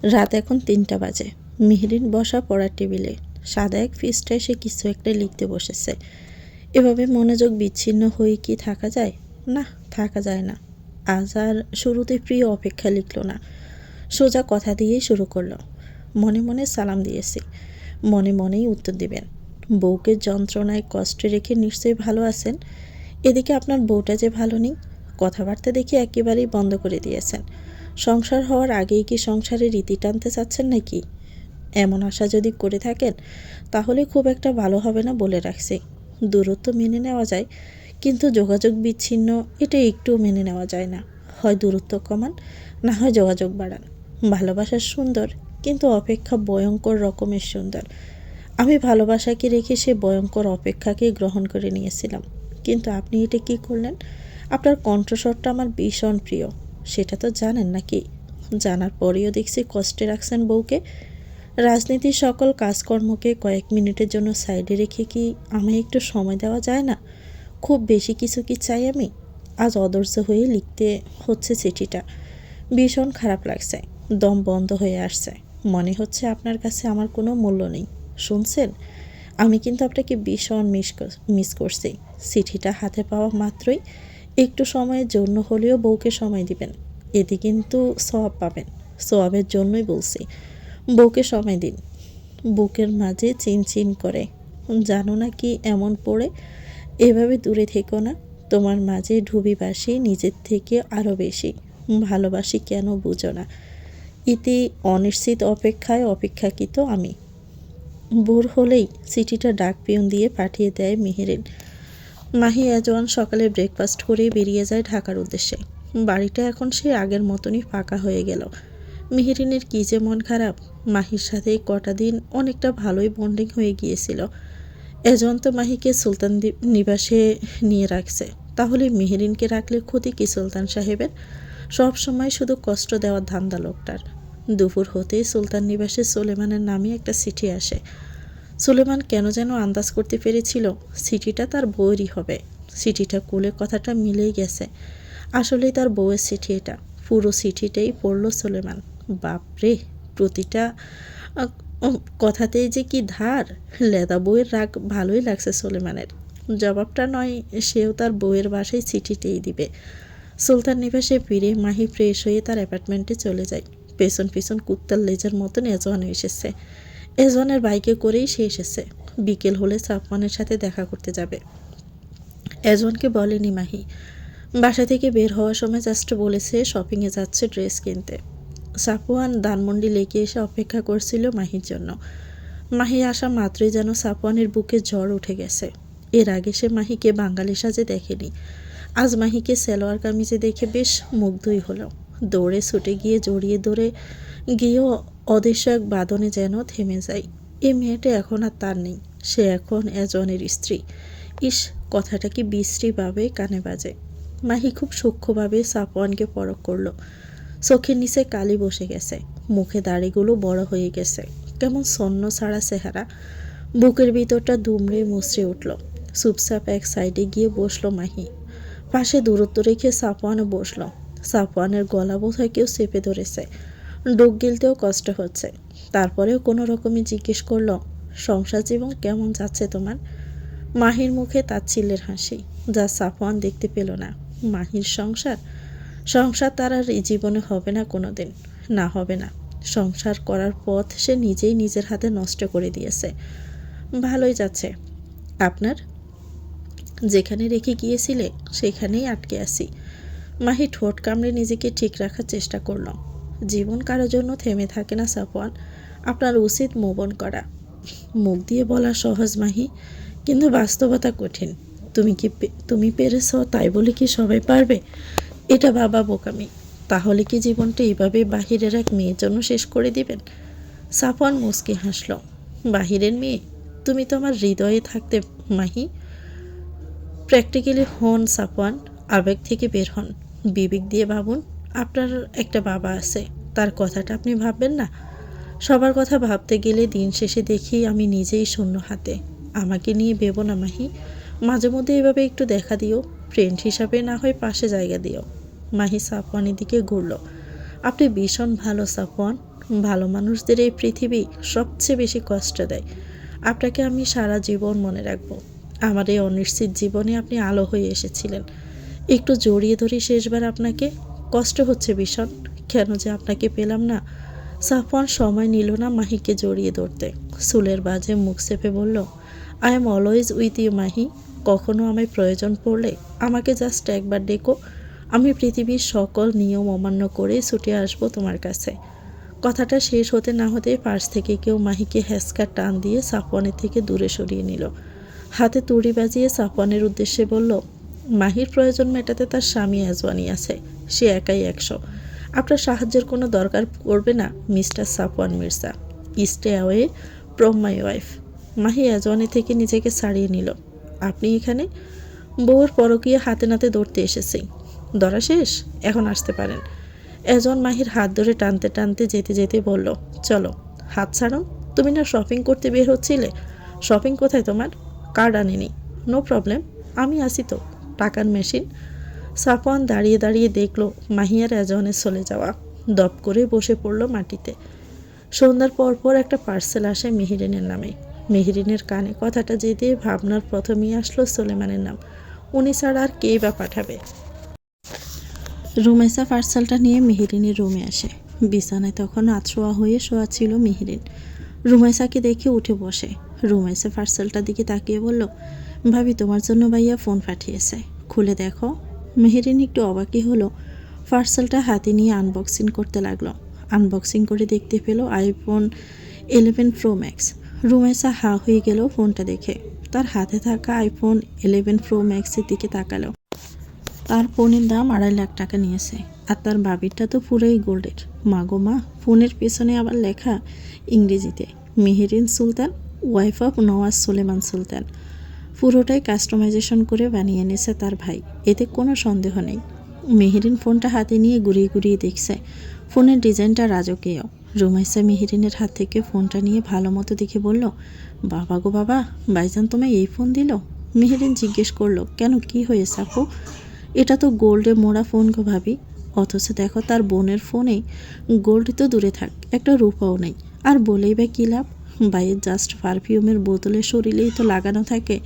রাত এখন ৩টা বাজে। মেহরিন বসা পড়ার টেবিলে সাদা এক পৃষ্ঠায় সে কিছু একটা লিখতে বসেছে। এভাবে মনোযোগ বিচ্ছিন্ন হয়ে কি থাকা যায়? না, থাকা যায় না। আজ আর শুরুতে প্রিয় অপেক্ষা লিখল না, সোজা কথা দিয়েই শুরু করলো। মনে মনে সালাম দিয়েছি, মনে মনেই উত্তর দিবেন। বউকে যন্ত্রণায় কষ্টে রেখে নিশ্চয়ই ভালো আছেন। এদিকে আপনার বউটা যে ভালো নেই, কথাবার্তা দেখে একেবারেই বন্ধ করে দিয়েছেন। সংসার হওয়ার আগেই কি সংসারে রীতি টানতে চাচ্ছেন নাকি? এমন আশা যদি করে থাকেন তাহলে খুব একটা ভালো হবে না বলে রাখছি। দূরত্ব মেনে নেওয়া যায়, কিন্তু যোগাযোগ বিচ্ছিন্ন এটা একটুও মেনে নেওয়া যায় না। হয় দূরত্ব কমান, না হয় যোগাযোগ বাড়ান। ভালোবাসা সুন্দর, কিন্তু অপেক্ষা ভয়ঙ্কর রকমের সুন্দর। আমি ভালোবাসাকে রেখে সে ভয়ঙ্কর অপেক্ষাকে গ্রহণ করে নিয়েছিলাম, কিন্তু আপনি এটা কি করলেন? আপনার কণ্ঠস্বরটা আমার ভীষণ প্রিয়, সেটা তো জানেন নাকি? জানার পরেও দেখছি কষ্টে রাখছেন বউকে। রাজনীতির সকল কাজকর্মকে কয়েক মিনিটের জন্য সাইডে রেখে কি আমায় একটু সময় দেওয়া যায় না? খুব বেশি কিছু কি চাই আমি? আজ অধৈর্য হয়ে লিখতে হচ্ছে চিঠিটা। ভীষণ খারাপ লাগছে, দম বন্ধ হয়ে আসছে। মনে হচ্ছে আপনার কাছে আমার কোনো মূল্য নেই। শুনছেন, আমি কিন্তু আপনাকে ভীষণ মিস করছি। চিঠিটা হাতে পাওয়া মাত্রই একটু সময়ের জন্য হলেও বউকে সময় দিবেন, এতে কিন্তু সওয়াব পাবেন। সওয়াবের জন্যই বলছি, বউকে সময় দিন। বুকের মাঝে চিনচিন করে, জানো না কি এমন পড়ে? এভাবে দূরে থেকো না, তোমার মাঝে ঢুবিবাসি নিজের থেকে আরও বেশি। ভালোবাসি কেন বুঝো না। ইতি অনিশ্চিত অপেক্ষায় অপেক্ষাকৃত আমি। ভোর হলেই চিঠিটা ডাক পিয়ন দিয়ে পাঠিয়ে দেয় মেহেরিন। মাহি আজওয়ান সকালে ব্রেকফাস্ট করে বেরিয়ে যায় ঢাকার উদ্দেশ্যে। বাড়িটা এখন সে আগের মতনই ফাঁকা হয়ে গেল। মেহেরিনের কী যে মন খারাপ। মাহির সাথে কটা দিন অনেকটা ভালোই বন্ডিং হয়ে গিয়েছিল। এজন তো মাহিকে সুলতান নিবাসে নিয়ে রাখছে, তাহলে মেহেরিনকে রাখলে ক্ষতি কি সুলতান সাহেবের? সব সময় শুধু কষ্ট দেওয়ার ধান্দা লোকটার। দুপুর হতেই সুলতান নিবাসে সুলেমানের নামে একটা চিঠি আসে। সুলেমান কেন যেন আন্দাজ করতে পেরেছিল চিঠিটা তার বউয়েরই হবে। চিঠিটা কুলে কথাটা মিলেই গেছে, আসলেই তার বউয়ের চিঠি এটা। পুরো চিঠিটাই পড়ল সুলেমান। বাপরে, প্রতিটা কথাতেই যে কি ধার! লেদা বউয়ের রাগ ভালোই লাগছে সুলেমানের। জবাবটা নয়, সেও তার বউয়ের বাসায় চিঠিটাই দিবে। সুলতান নিবাসে ফিরে মাহি ফ্রেশ হয়ে তার অ্যাপার্টমেন্টে চলে যায়। পেছন পেছন কুত্তার লেজের মতন এজওয়ান এসেছে। এজওয়ানের বাইকে করেই সে এসেছে। বিকেল হলে সাফওয়ানের সাথে দেখা করতে যাবে। এজওয়ানকে বলেনি মাহি। বাসা থেকে বের হওয়ার সময় জাস্ট বলেছে শপিংয়ে যাচ্ছে ড্রেস কিনতে। সাফওয়ান ধানমন্ডি লেকে এসে অপেক্ষা করছিল মাহির জন্য। মাহি আসা মাত্রই যেন সাফওয়ানের বুকে জ্বর উঠে গেছে। এর আগে সে মাহিকে বাঙালি সাজে দেখেনি। আজ মাহিকে সালোয়ার কামিজে দেখে বেশ মুগ্ধই হলো। দৌড়ে ছুটে গিয়ে জড়িয়ে ধরে গিয়েও অদৃশ্য এক বাঁধনে যেন থেমে যায়। এ মেয়েটা এখন আর তার নেই, সে এখন এজনের স্ত্রী। ইস, কথাটা কি বিশ্রীভাবে কানে বাজে। মাহি খুব সূক্ষ্মভাবে সাফওয়ানকে পরখ করলো। চোখের নিচে কালি বসে গেছে, মুখে দাড়িগুলো বড় হয়ে গেছে, কেমন ছন্ন ছাড়া চেহারা। বুকের ভিতরটা দুমড়ে মুচড়ে উঠল। চুপচাপ এক সাইডে গিয়ে বসলো মাহি। পাশে দূরত্ব রেখে সাফওয়ানও বসল। সাফওয়ানের গলা বোধহয় কেউ চেপে ধরেছে, ডুক গিলতেও কষ্ট হচ্ছে। তারপরেও কোনো রকমই জিজ্ঞেস করল, সংসার জীবন কেমন যাচ্ছে তোমার? মাহির মুখে তাচ্ছিল্যের হাসি, যা সাফওয়ান দেখতে পেল না। মাহির সংসার সংসার তার আর এই জীবনে হবে না, কোনো দিন না, হবে না। সংসার করার পথ সে নিজেই নিজের হাতে নষ্ট করে দিয়েছে। ভালোই যাচ্ছে। আপনার? যেখানে রেখে গিয়েছিলে সেখানেই আটকে আছি। মাহি ঠোঁট কামড়ে নিজেকে ঠিক রাখার চেষ্টা করল। জীবন কারো জন্য থেমে থাকে না সাফওয়ান, আপনার উচিত মুভ অন করা। মুখ দিয়ে বলা সহজ মাহি, কিন্তু বাস্তবতা কঠিন। তুমি পেরেছ তাই বলে কি সবাই পারবে? এটা বাবা বোকামি। তাহলে কি জীবনটা এইভাবে বাহিরের এক মেয়ের জন্য শেষ করে দিবেন? সাফওয়ান মুচকি হাসল। বাহিরের মেয়ে? তুমি তো আমার হৃদয়ে থাকতে মাহি। প্র্যাকটিক্যালি হন সাফওয়ান, আবেগ থেকে বের হন, বিবেক দিয়ে ভাবুন। আপনার একটা বাবা আছে, তার কথাটা আপনি ভাববেন না? সবার কথা ভাবতে গেলে দিন শেষে দেখি আমি নিজেই শূন্য হাতে। আমাকে নিয়ে ভেবো না মাহি, মাঝে মধ্যে এভাবে একটু দেখা দিও, ফ্রেন্ড হিসাবে না হয় পাশে জায়গা দিও। মাহি সাফওয়ানের দিকে ঘুরল। আপনি ভীষণ ভালো সাফওয়ান, ভালো মানুষদের এই পৃথিবী সবচেয়ে বেশি কষ্ট দেয়। আপনাকে আমি সারা জীবন মনে রাখবো। আমার এই অনিশ্চিত জীবনে আপনি আলো হয়ে এসেছিলেন। একটু জড়িয়ে ধরি শেষবার আপনাকে। কষ্ট হচ্ছে ভীষণ। কেন যে আপনাকে পেলাম না। সাফওয়ান সময় নিল না মাহিকে জড়িয়ে ধরতে। চুলের বাজে মুখ চেপে বলল, I am always with you Mahi. কখনো আমায় প্রয়োজন পড়লে আমাকে জাস্ট একবার ডেকো। আমি পৃথিবীর সকল নিয়ম অমান্য করে ছুটে আসবো তোমার কাছে। কথাটা শেষ হতে না হতেই পাশ থেকে কেউ মাহিকে হ্যাঁচকা টান দিয়ে সাফওয়ানের থেকে দূরে সরিয়ে নিল। হাতে তুড়ি বাজিয়ে সাফওয়ানের উদ্দেশ্যে বলল, মাহির প্রয়োজন মেটাতে তার স্বামী আজওয়ানি আছে। সে একাই 100। আপনার সাহায্যের কোনো দরকার পড়বে না mister Safwan Mirza. Stay away from my wife. Mahi Ajwani থেকে নিজেকে ছাড়িয়ে নিল। আপনি এখানে? বউয়ের পরকীয়া হাতে নাতে ধরতে এসেছি। ধরা শেষ, এখন আসতে পারেন। এজন মাহির হাত ধরে টানতে টানতে যেতে যেতে বলল, চলো। হাত ছাড়ো। তুমি না শপিং করতে বের হচ্ছিলে? শপিং কোথায় তোমার? কার্ড আনিনি। নো প্রবলেম, আমি আসি তো। টাকার মেশিন। সাফওয়ান দাঁড়িয়ে দাঁড়িয়ে দেখল মাহিয়ার এজনের চলে যাওয়া। দপ করে বসে পড়ল মাটিতে। সন্ধ্যার পরপর একটা পার্সেল আসে মেহেরিনের নামে। মেহেরিনের কানে কথাটা যেতে ভাবনার প্রথমেই আসলো সোলেমানের নাম। উনি ছাড়া আর কেই বা পাঠাবে। রুমেসা পার্সেলটা নিয়ে মেহেরিনের রুমে আসে। বিছানায় তখন আতশোয়া হয়ে শোয়া ছিল মেহেরিন। রুমেসাকে দেখে উঠে বসে। রুমেসা পার্সেলটার দিকে তাকিয়ে বলল, ভাবি তোমার জন্য ভাইয়া ফোন পাঠিয়েছে, খুলে দেখো। মেহেরিন একটু অবাকই হলো। পার্সেলটা হাতে নিয়ে আনবক্সিং করতে লাগলো। আনবক্সিং করে দেখতে পেল আইফোন 11 প্রো ম্যাক্স। রুমেসা হা হয়ে গেল ফোনটা দেখে। তার হাতে থাকা আইফোন 11 প্রো ম্যাক্সের দিকে তাকালো। তার ফোনের দাম 2.5 লাখ টাকা নিয়েছে। আর তার বাবিরটা তো পুরোই গোল্ডের। মা গো মা, ফোনের পেছনে আবার লেখা ইংরেজিতে, মেহেরিন সুলতান, ওয়াইফ অফ নওয়াজ সুলেমান সুলতান। পুরোটাই কাস্টমাইজেশন করে বানিয়ে এনেছে তার ভাই, এতে কোনো সন্দেহ নেই। মেহেরিন ফোনটা হাতে নিয়ে ঘুরিয়ে ঘুরিয়ে দেখছে। ফোনের ডিজাইনটা রাজকীয়। রুমাইসা মেহেরিনের হাত থেকে ফোনটা নিয়ে ভালো মতো দেখে বলল, বাবা গো বাবা, ভাইজান তোমায় এই ফোন দিল? মেহেরিন জিজ্ঞেস করলো, কেন, কি হয়েছে আপু? এটা তো গোল্ডে মোড়া ফোন গো ভাবি। অথচ দেখো তার বোনের ফোনে গোল্ড তো দূরে থাক, একটা রূপাও নেই। আর বলেই বা কী লাভ? বাইয়ের জাস্ট পারফিউমের বোতলে শরীরেই তো লাগানো থাকে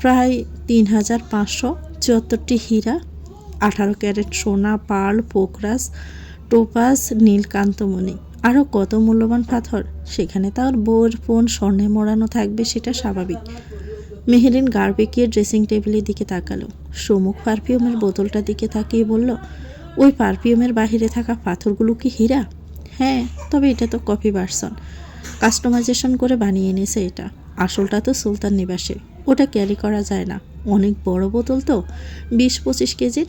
প্রায় 3,574টি হীরা, 18 ক্যারেট সোনা, পার্ল, পোকরাস, টোপাস, নীলকান্তমণি, আরও কত মূল্যবান পাথর। সেখানে তার বউয়ের ফোন স্বর্ণে মোড়ানো থাকবে, সেটা স্বাভাবিক। মেহেরিন গাড় বেঁকিয়ে ড্রেসিং টেবিলের দিকে তাকালো। সুমুখ পারফিউমের বোতলটার দিকে তাকিয়ে বলল, ওই পারফিউমের বাহিরে থাকা পাথরগুলো কি হীরা? হ্যাঁ, তবে এটা তো কপি ভার্সন, কাস্টমাইজেশন করে বানিয়ে এনেছে এটা। আসলটা তো সুলতান নিবাসে, ওটা ক্যারি করা যায় না। অনেক বড় বোতল তো, 20-25 কেজির।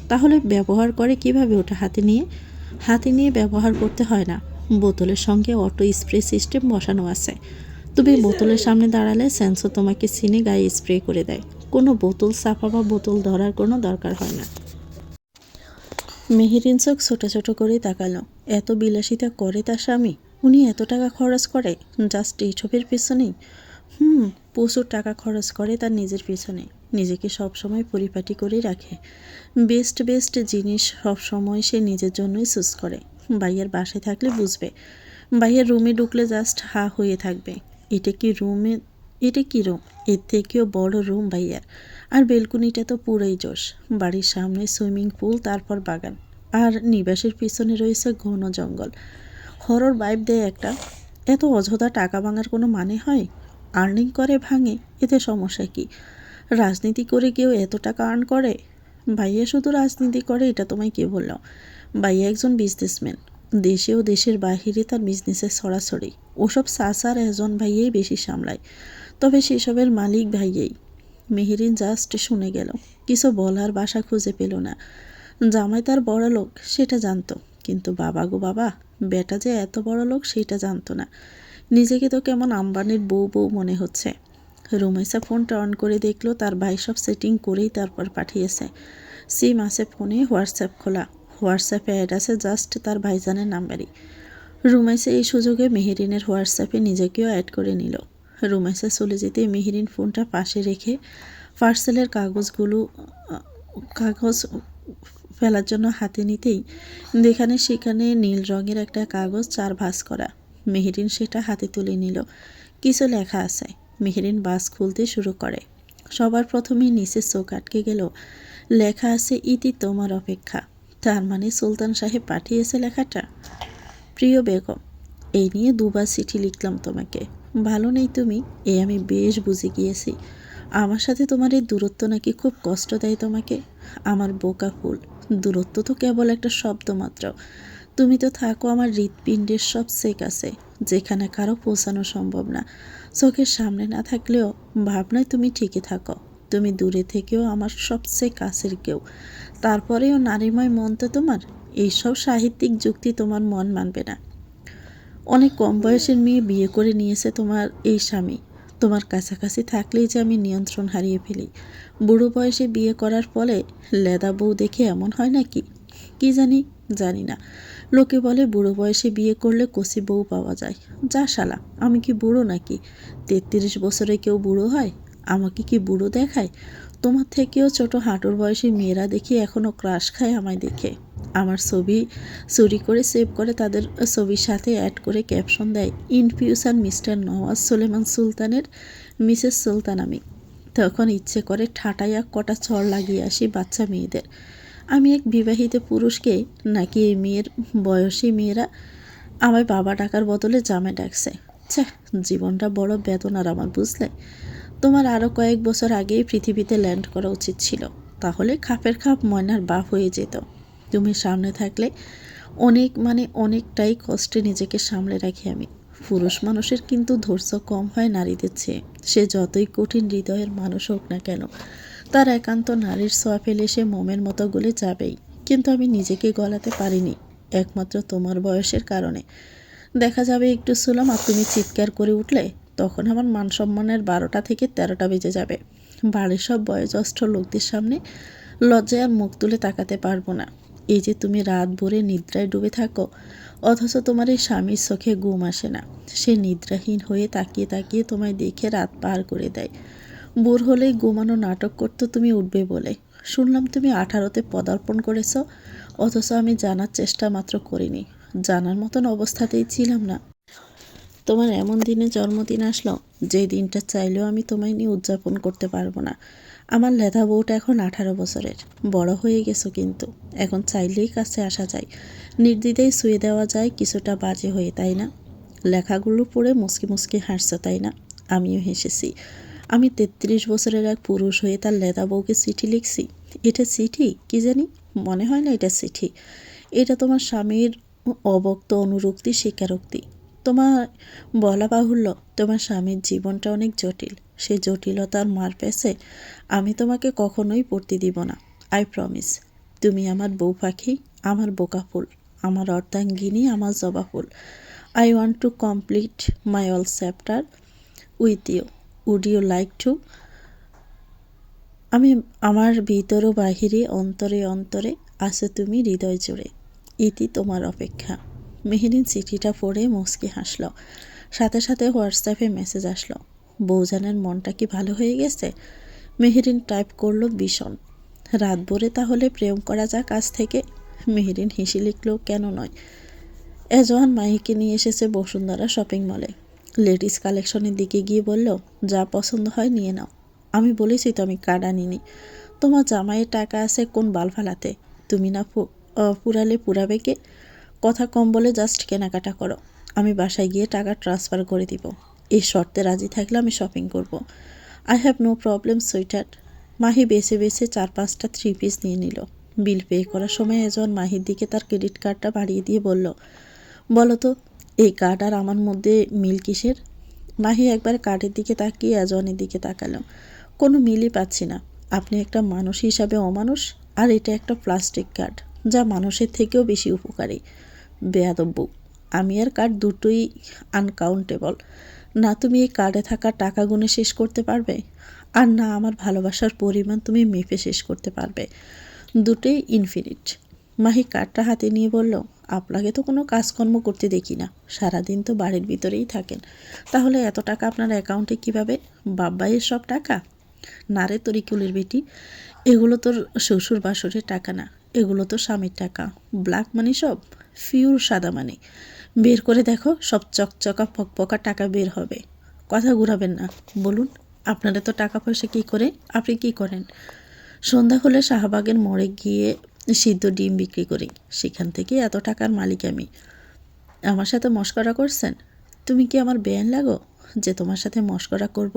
তাহলে ব্যবহার করে কিভাবে ওটা? হাতে নিয়ে ব্যবহার করতে হয় না। বোতলের সঙ্গে অটো স্প্রে সিস্টেম বসানো আছে। তুমি বোতলের সামনে দাঁড়ালে সেন্সর তোমাকে চিনে গায়ে স্প্রে করে দেয়। কোনো বোতল চাপা বা বোতল ধরার কোনো দরকার হয় না। মেহেরিন চোখ ছোট ছোট করে তাকালো। এত বিলাসিতা করে তার স্বামী? উনি এত টাকা খরচ করে জাস্ট এইসবের পেছনেই? প্রচুর টাকা খরচ করে তার নিজের পেছনে। নিজেকে সবসময় পরিপাটি করে রাখে। বেস্ট বেস্ট জিনিস সবসময় সে নিজের জন্যই চুজ করে। ভাইয়ের বাসায় থাকলে বুঝবে। ভাইয়ের রুমে ঢুকলে জাস্ট হা হয়ে থাকবে। এটা কি রুম? এর থেকেও বড় রুম ভাইয়ার। আর বেলকুনিটা তো পুরোই জোশ। বাড়ির সামনে সুইমিং পুল, তারপর বাগান। আর নিবাসের পিছনে রয়েছে ঘন জঙ্গল। হরর ভাইব দেয় একটা। এত অযথা টাকা ভাঙার কোনো মানে হয়? আর্নিং করে ভাঙে, এতে সমস্যা কি? রাজনীতি করে কেউ এত টাকা আর্ন করে? ভাইয়া শুধু রাজনীতি করে এটা তোমায় কে বলল? ভাইয়া একজন বিজনেসম্যান। দেশে ও দেশের বাহিরে তার বিজনেসের ছড়াছড়ি। ওসব সাসার একজন ভাইয়াই বেশি সামলায়। তবে সেসবের মালিক ভাইয়াই। মেহেরিন জাস্ট শুনে গেল, কিছু বলার ভাষা খুঁজে পেল না। জামাই তার বড় লোক সেটা জানতো, কিন্তু বাবা গো বাবা, বেটা যে এত বড় লোক সেটা জানতো না। নিজেকে তো কেমন আম্বানির বউ বউ মনে হচ্ছে। রুমেসা ফোনটা অন করে দেখলো তার ভাই সব সেটিং করেই তারপর পাঠিয়েছে। সিম আছে ফোনে, হোয়াটসঅ্যাপ খোলা। হোয়াটসঅ্যাপে অ্যাড আছে জাস্ট তার ভাইজানের নাম্বারই। রুমেসা এই সুযোগে মেহেরিনের হোয়াটসঅ্যাপে নিজেকেও অ্যাড করে নিল। রুমেসা চলে যেতে মেহেরিন ফোনটা পাশে রেখে পার্সেলের কাগজ ফেলার জন্য হাতে নিতেই যেখানে সেখানে নীল রঙের একটা কাগজ 4 ভাঁজ করা। মেহেরিন সেটা হাতে তুলে নিল। কিছু লেখা আছে। মেহেরিন ভাঁজ খুলতে শুরু করে। সবার প্রথমেই নিচে চোখ আটকে গেল। লেখা আছে, ইতি তোমার অপেক্ষা। তার মানে সুলতান সাহেব পাঠিয়েছে লেখাটা। প্রিয় বেগম, এই নিয়ে 2 বার চিঠি লিখলাম তোমাকে। ভালো নেই তুমি, আমি বেশ বুঝে গিয়েছি। আমার সাথে তোমার এই দূরত্ব নাকি খুব কষ্ট দেয় তোমাকে। আমার বোকা ফুল, দূরত্ব তো কেবল একটা শব্দ মাত্র। তুমি তো থাকো আমার হৃৎপিণ্ডের সবচেয়ে কাছে, যেখানে কারো পৌঁছানো সম্ভব না। চোখের সামনে না থাকলেও ভাবনায় তুমি ঠিকই থাকো। তুমি দূরে থেকেও আমার সবচেয়ে কাছের কেউ। তারপরেও নারীময় মন তো তোমার। এইসব সাহিত্যিক যুক্তি তোমার মন মানবে না। অনেক কম বয়সের মেয়ে বিয়ে করে নিয়েছে তোমার এই স্বামী। তোমার কাছাকাছি থাকলেই যে আমি নিয়ন্ত্রণ হারিয়ে ফেলি। বুড়ো বয়সে বিয়ে করার ফলে লেদা বউ দেখে এমন হয় নাকি? কি জানি, জানি না। লোকে বলে বুড়ো বয়সে বিয়ে করলে কচি বউ পাওয়া যায়। যা শালা, আমি কি বুড়ো নাকি? 33 বছরে কেউ বুড়ো হয়? আমাকে কি বুড়ো দেখায়? তোমার থেকেও ছোট হাঁটুর বয়সী মেয়েরা দেখি এখনও ক্রাশ খায় আমায় দেখে। আমার ছবি চুরি করে সেভ করে তাদের ছবির সাথে অ্যাড করে ক্যাপশন দেয়, in future mister Nawaz Suleman সুলতানের মিসেস সুলতান আমি। তখন ইচ্ছে করে ঠাটাইয়া কটা চড় লাগিয়ে আসি বাচ্চা মেয়েদের। আমি এক বিবাহিত পুরুষকে নাকি এই মেয়ের বয়সী মেয়েরা আমায় বাবা ডাকার বদলে জামে ডাকছে। ছ্যা, জীবনটা বড় বেদনার আমার, বুঝলে? তোমার আরও কয়েক বছর আগেই পৃথিবীতে ল্যান্ড করা উচিত ছিল। তাহলে খাপের খাপ ময়নার বাপ হয়ে যেত। তুমি সামনে থাকলে অনেকটাই কষ্টে নিজেকে সামলে রাখি আমি। পুরুষ মানুষের কিন্তু ধৈর্য কম হয় নারীদের চেয়ে। সে যতই কঠিন হৃদয়ের মানুষ হোক না কেন, তার একান্ত নারীর ছোঁয়া পেলে সে মোমের মতো গলে যাবেই। কিন্তু আমি নিজেকে গলাতে পারিনি, একমাত্র তোমার বয়সের কারণে। দেখা যাবে একটু শুলাম আর তুমি চিৎকার করে উঠলে, তখন আমার মান সম্মানের 12টা থেকে 13টা বেজে যাবে। বাড়ির সব বয়োজ্যেষ্ঠ লোকদের সামনে লজ্জায় আর মুখ তুলে তাকাতে পারবো না। এই যে তুমি রাত ভরে নিদ্রায় ডুবে থাকো, অথচ তোমার এই স্বামীর চোখে ঘুম আসে না। সে নিদ্রাহীন হয়ে তাকিয়ে তাকিয়ে তোমায় দেখে রাত পার করে দেয়। ভোর হলেই ঘুমানো নাটক করতো তুমি উঠবে বলে। শুনলাম তুমি 18তে পদার্পণ করেছ, অথচ আমি জানার চেষ্টা মাত্র করিনি। জানার মতন অবস্থাতেই ছিলাম না। তোমার এমন দিনে জন্মদিন আসলো যে দিনটা চাইলেও আমি তোমায় নিয়ে উদযাপন করতে পারবো না। আমার লেদা বউটা এখন 18 বছরের। বড় হয়ে গেছো কিন্তু, এখন চাইলেই কাছে আসা যায়, নির্দ্বিধায় ছুঁয়ে দেওয়া যায়। কিছুটা বাজে হয়ে, তাই না? লেখাগুলো পড়ে মুচকি মুচকি হাসছো, তাই না? আমিও হেসেছি। আমি 33 বছরের এক পুরুষ হয়ে তার লেদা বউকে চিঠি লিখছি। এটা চিঠি কি জানি, মনে হয় না এটা চিঠি। এটা তোমার স্বামীর অবক্ত অনুরক্তি, স্বীকারোক্তি। তোমার বলা বাহুল্য, তোমার স্বামীর জীবনটা অনেক জটিল। সে জটিলতার মার পেছে আমি তোমাকে কখনোই পড়তে দিব না। I promise. তুমি আমার বউ পাখি, আমার বোকা ফুল, আমার অর্ধাঙ্গিনী, আমার জবা ফুল। I want to complete my all chapter with you. Would you like to? আমি আমার ভিতর ও বাহিরে, অন্তরে অন্তরে আছো তুমি হৃদয় জুড়ে। ইতি তোমার অপেক্ষা। মেহেরিন চিঠিটা পড়ে মুচকি হাসল। সাথে সাথে হোয়াটসঅ্যাপে মেসেজ আসলো, বউজানের মনটা কি ভালো হয়ে গেছে? মেহেরিন টাইপ করলো, ভীষণ। রাত ভরে তাহলে প্রেম করা যাক আজ থেকে। মেহেরিন হেসে লিখল, কেন নয়। এজওয়ান মাহিকে নিয়ে এসেছে বসুন্ধরা শপিং মলে। লেডিস কালেকশনের দিকে গিয়ে বলল, যা পছন্দ হয় নিয়ে নাও। আমি বলেছি তো আমি কার্ড আনিনি। তোমার জামাইয়ের টাকা আছে কোন বাল ফালাতে? তুমি না পুরালে পুরাবে কে? কথা কম বলে জাস্ট কেনাকাটা করো। আমি বাসায় গিয়ে টাকা ট্রান্সফার করে দিব। এই শর্তে রাজি থাকলে আমি শপিং করব। I have no problem sweeter. Mahi বেছে বেছে 4-5টা 3 পিস নিয়ে নিল। বিল পে করার সময় এজন মাহির দিকে তার ক্রেডিট কার্ডটা বাড়িয়ে দিয়ে বলল, বলো তো এই কার্ড আর আমার মধ্যে মিল কিসের? মাহি একবার কার্ডের দিকে তাকিয়ে এজনের দিকে তাকালো। কোনো মিলই পাচ্ছি না। আপনি একটা মানুষ হিসাবে অমানুষ, আর এটা একটা প্লাস্টিক কার্ড যা মানুষের থেকেও বেশি উপকারী। বেয়াদব বউ। আমি আর কার্ড দুটোই আনকাউন্টেবল। না তুমি এই কার্ডে থাকা টাকা গুনে শেষ করতে পারবে, আর না আমার ভালোবাসার পরিমাণ তুমি মেপে শেষ করতে পারবে। দুটোই ইনফিনিট। মাহি কার্ডটা হাতে নিয়ে বলল, আপনাকে তো কোনো কাজকর্ম করতে দেখি না, সারাদিন তো বাড়ির ভিতরেই থাকেন। তাহলে এত টাকা আপনার অ্যাকাউন্টে কিভাবে? বাব্বাইয়ের সব টাকা? না রে তরিকুলের বেটি, এগুলো তোর শ্বশুর বাসরের টাকা না, এগুলো তো স্বামীর টাকা, ব্ল্যাক মানি সব, পিওর সাদা মানি। বের করে দেখো, সব চকচকা পকপকা টাকা বের হবে। কথা ঘুরাবেন না, বলুন আপনারা তো টাকা পয়সা কী করে, আপনি কি করেন? সন্ধ্যা হলে শাহবাগের মোড়ে গিয়ে সিদ্ধ ডিম বিক্রি করি, সেখান থেকে এত টাকার মালিক আমি। আমার সাথে মশকরা করছেন? তুমি কি আমার বেআইন লাগো যে তোমার সাথে মশকরা করব?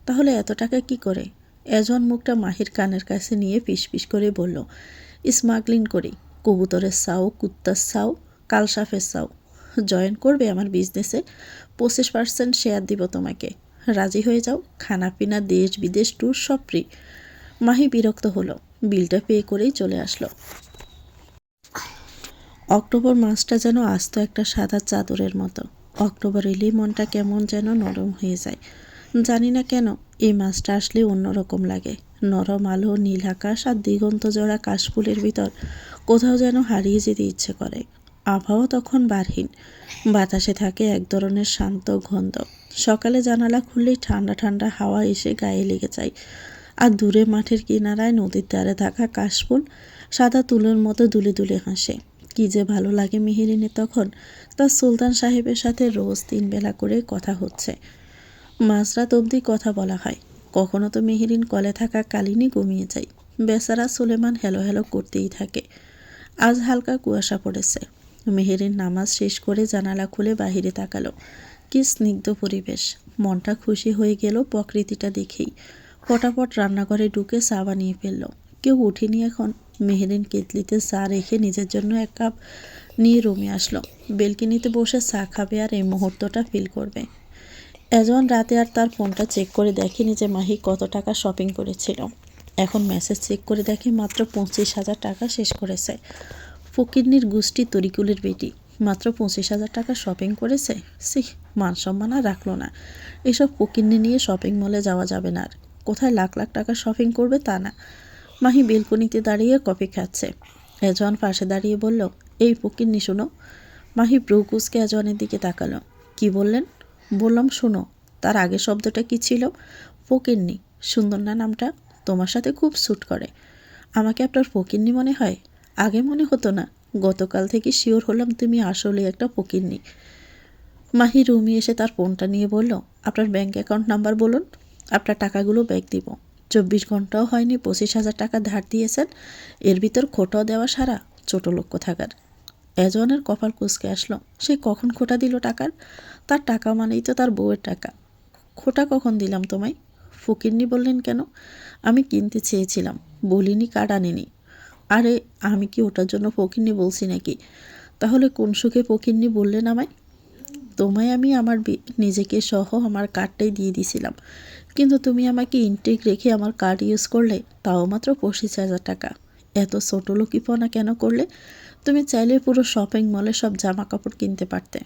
তাহলে এত টাকা কি করে? এজন মুখটা মাহির কানের কাছে নিয়ে পিস করে বলল, স্মাগলিং করি, কবুতরের সাও, কুত্তার সাও, কালসাফের সাও। জয়েন করবে আমার বিজনেসে? 25% শেয়ার দিব তোমাকে, রাজি হয়ে যাও। খানাপিনা, দেশ বিদেশ ট্যুর সব ফ্রি। মাহি বিরক্ত হলো, বিলটা পে করেই চলে আসলো। অক্টোবর মাসটা যেন আস্ত একটা সাদা চাদরের মতো। অক্টোবর এলেই মনটা কেমন যেন নরম হয়ে যায়। জানি না কেন এই মাসটা আসলে অন্যরকম লাগে। নরম আলো, নীল আকাশ আর দিগন্ত জোড়া কাশফুলের ভিতর কোথাও যেন হারিয়ে যেতে ইচ্ছে করে। আবহাওয়া তখন বারহীন, বাতাসে থাকে এক ধরনের শান্ত গন্ধ। সকালে জানালা খুললেই ঠান্ডা ঠান্ডা হাওয়া এসে গায়ে লেগে যায়। আর দূরে মাঠের কিনারায় নদীর ধারে থাকা কাশফুল সাদা তুলোর মতো দুলে দুলে হাসে। কী যে ভালো লাগে মেহেরিনের তখন। তার সুলতান সাহেবের সাথে রোজ 3 বেলা করে কথা হচ্ছে, মাঝরাত অবধি কথা বলা হয়। কখনো তো মেহেরিন কলে থাকা কালিনী ঘুমিয়ে যায়, বেচারা সুলেমান হেলো হেলো করতেই থাকে। আজ হালকা কুয়াশা পড়েছে। মেহেরিন নামাজ শেষ করে জানালা খুলে বাহিরে তাকালো। কি স্নিগ্ধ পরিবেশ, মনটা খুশি হয়ে গেল প্রকৃতিটা দেখেই। ফটাফট রান্নাঘরে ঢুকে চা বানিয়ে ফেলল। কেউ উঠেনি এখন। মেহেরিন কেতলিতে চা রেখে নিজের জন্য 1 কাপ নিয়ে রুমে আসলো। বেলকনিতে বসে চা খাবে আর এই মুহূর্তটা ফিল করবে। এজন রাতে আর তার ফোনটা চেক করে দেখেনি যে মাহি কত টাকা শপিং করেছিল। এখন মেসেজ চেক করে দেখে মাত্র 25,000 টাকা শেষ করেছে। ফকিরনির গোষ্ঠী তরিকুলের বেটি মাত্র 25,000 টাকা শপিং করেছে। মান সম্মান আর রাখলো না। এসব ফকিরনি নিয়ে শপিং মলে যাওয়া যাবে না আর। কোথায় লাখ লাখ টাকা শপিং করবে তা না। মাহি বেলকনিতে দাঁড়িয়ে কফি খাচ্ছে। এজন পাশে দাঁড়িয়ে বলল, এই ফকিরনি শোনো। মাহি ব্রুকুসকে এজনের দিকে তাকালো। কি বললেন? বললাম শোনো। তার আগে শব্দটা কি ছিল? ফকিরনি। সুন্দর না নামটা? তোমার সাথে খুব স্যুট করে। আমাকে আপনার ফকিরনি মনে হয়? আগে মনে হতো না, গতকাল থেকে শিওর হলাম তুমি আসলে একটা ফকিরনি। মাহি রুমি এসে তার ফোনটা নিয়ে বলল, আপনার ব্যাঙ্ক অ্যাকাউন্ট নাম্বার বলুন, আপনার টাকাগুলো ব্যাক দিব। 24 ঘন্টাও হয়নি 25,000 টাকা ধার দিয়েছেন, এর ভিতর খোটাও দেওয়া সারা, ছোট লোক কোথাকার। এজনের কপাল কুঁচকে আসলো। সে কখন খোটা দিল টাকার? তার টাকা মানেই তো তার বউয়ের টাকা। খোটা কখন দিলাম তোমায়? ফকিরনি বললেন কেন? আমি কিনতে চেয়েছিলাম, বলিনি কার্ড আনিনি। আরে আমি কি ওটার জন্য ফকিরনি বলছি নাকি? তাহলে কোন সুখে ফকিরনি বললেন আমায়? তোমায় আমি আমার নিজেকে সহ আমার কার্ডটাই দিয়ে দিছিলাম, কিন্তু তুমি আমাকে ইনটেক রেখে আমার কার্ড ইউজ করলে, তাও মাত্র 25,000 টাকা। এত ছোট লোকিপনা কেন করলে? তুমি চাইলে পুরো শপিং মলে সব জামা কাপড় কিনতে পারতে।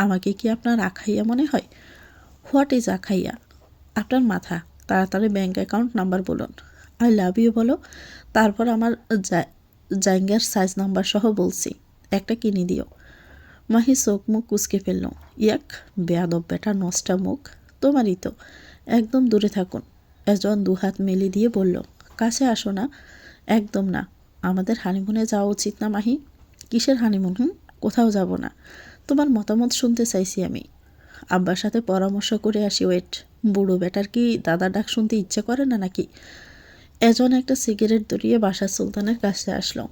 আমাকে কি আপনার আখাইয়া মনে হয়? হোয়াট ইজ আখাইয়া? আপনার মাথা। তাড়াতাড়ি ব্যাঙ্ক অ্যাকাউন্ট নাম্বার বলুন। আই লাভ ইউ বলো, তারপর আমার জাইঙ্গার সাইজ নাম্বার সহ বলছি, একটা কিনে দিও। মাহি চোখ মুখ কুচকে ফেলল। ইয়াক, বেয়াদব বেটা, নষ্টা মুখ। তোমারই তো। একদম দূরে থাকুন। এজন 2 হাত মেলে দিয়ে বলল, কাছে আসো না। একদম না। আমাদের হানিমুনে যাওয়া উচিত না মাহি? কিসের হানিমুন? কোথাও যাব না। তোমার মতামত শুনতে চাইছি আমি। আব্বার সাথে পরামর্শ করে আসি। ওয়েট, বুড়ো বেটার কি দাদা ডাক শুনতে ইচ্ছে করে না নাকি? এজন একটা সিগারেট ধরিয়ে বাসার সুলতানের কাছে আসলো।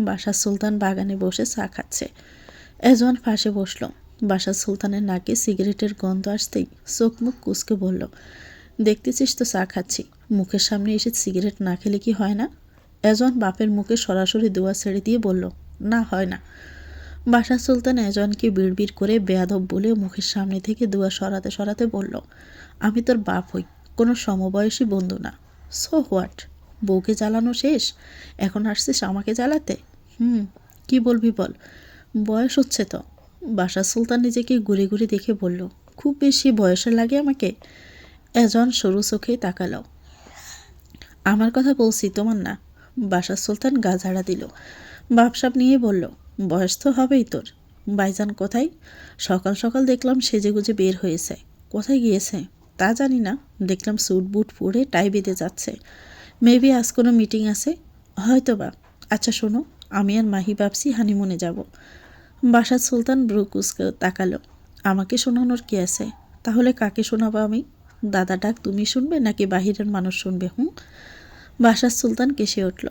বাসার সুলতান বাগানে বসে চা খাচ্ছে। এজন পাশে বসলো। বাসার সুলতানের নাকে সিগারেটের গন্ধ আসতেই চোখ মুখ কুচকে বলল, দেখতেছিস তো চা খাচ্ছি, মুখের সামনে এসে সিগারেট না খেলে কি হয় না? এজন বাপের মুখে সরাসরি দোয়া ছেড়ে দিয়ে বলল, না হয় না। বাসার সুলতান এজনকে বিড়বিড় করে বেয়াদব বলে মুখের সামনে থেকে দোয়া সরাতে সরাতে বলল, আমি তোর বাপ হই, কোনো সমবয়সী বন্ধু না। So what? বউকে জ্বালানো শেষ, এখন আসছিস আমাকে জ্বালাতে? কি বলবি বল, বয়স হচ্ছে তো। বাসার সুলতান নিজেকে ঘুরে ঘুরে দেখে বলল, খুব বেশি বয়সের লাগে আমাকে? এজন সরু চোখেই তাকালো। আমার কথা বলছি, তোমার না। বাসার সুলতান গা ঝাড়া দিল। ভাবসাব নিয়ে বলল, বয়স তো হবেই তোর। ভাইজান কোথায়? সকাল সকাল দেখলাম সেজেগুজে বের হয়েছে। কোথায় গিয়েছে তা জানি না, দেখলাম স্যুট বুট পরে টাই বেঁধে যাচ্ছে। মেবি আজ কোনো মিটিং আছে, হয়তো বা। আচ্ছা শোনো, আমি আর মাহি ভাবছি হানিমুনে যাব। বাসার সুলতান ব্রুকুসকে তাকালো। আমাকে শোনানোর কি আছে? তাহলে কাকে শোনাবো আমি? দাদা ডাক তুমি শুনবে নাকি বাহিরের মানুষ শুনবে? বাসার সুলতান কেসে উঠল।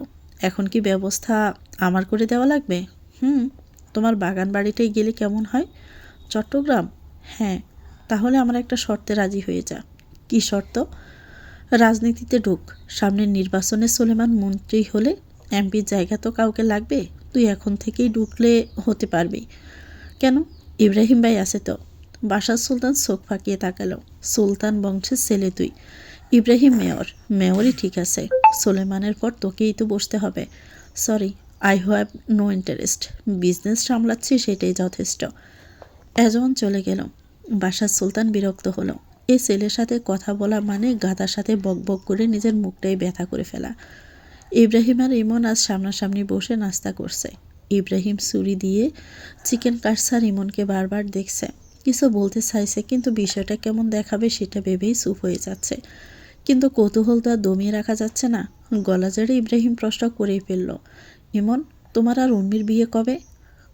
এখন কি ব্যবস্থা আমার করে দেওয়া লাগবে? তোমার বাগান বাড়িটাই গেলে কেমন হয়? চট্টগ্রাম? হ্যাঁ। তাহলে আমার একটা শর্তে রাজি হয়ে যা। কি শর্ত? রাজনীতিতে ঢুক। সামনের নির্বাচনে সোলেমান মন্ত্রী হলে এমপির জায়গা তো কাউকে লাগবে। তুই এখন থেকেই ঢুকলে হতে পারবি। কেন? ইব্রাহিম ভাই আছে তো। বাসার সুলতান চোখ ফাঁকিয়ে তাকালো। সুলতান বংশের ছেলে তুই। ইব্রাহিম মেয়র। মেয়রই ঠিক আছে। সোলেমানের পর তোকেই তো বসতে হবে। Sorry, I have no interest. Business সামলাচ্ছি, সেটাই যথেষ্ট। এজন চলে গেল। বাসার সুলতান বিরক্ত হলো। এই ছেলের সাথে কথা বলা মানে গাধার সাথে বকবক করে নিজের মুখটাই ব্যথা করে ফেলা। ইব্রাহিম আর ইমন আজ সামনাসামনি বসে নাস্তা করছে। ইব্রাহিম ছুরি দিয়ে চিকেন কাটছে আর ইমনকে বারবার দেখছে। কিছু বলতে চাইছে, কিন্তু বিষয়টা কেমন দেখাবে সেটা ভেবেই চুপ হয়ে যাচ্ছে। কিন্তু কৌতূহল তো আর দমিয়ে রাখা যাচ্ছে না। গলা জেড়ে ইব্রাহিম প্রশ্ন করেই ফেলল, ইমন, তোমার আর উর্মির বিয়ে কবে?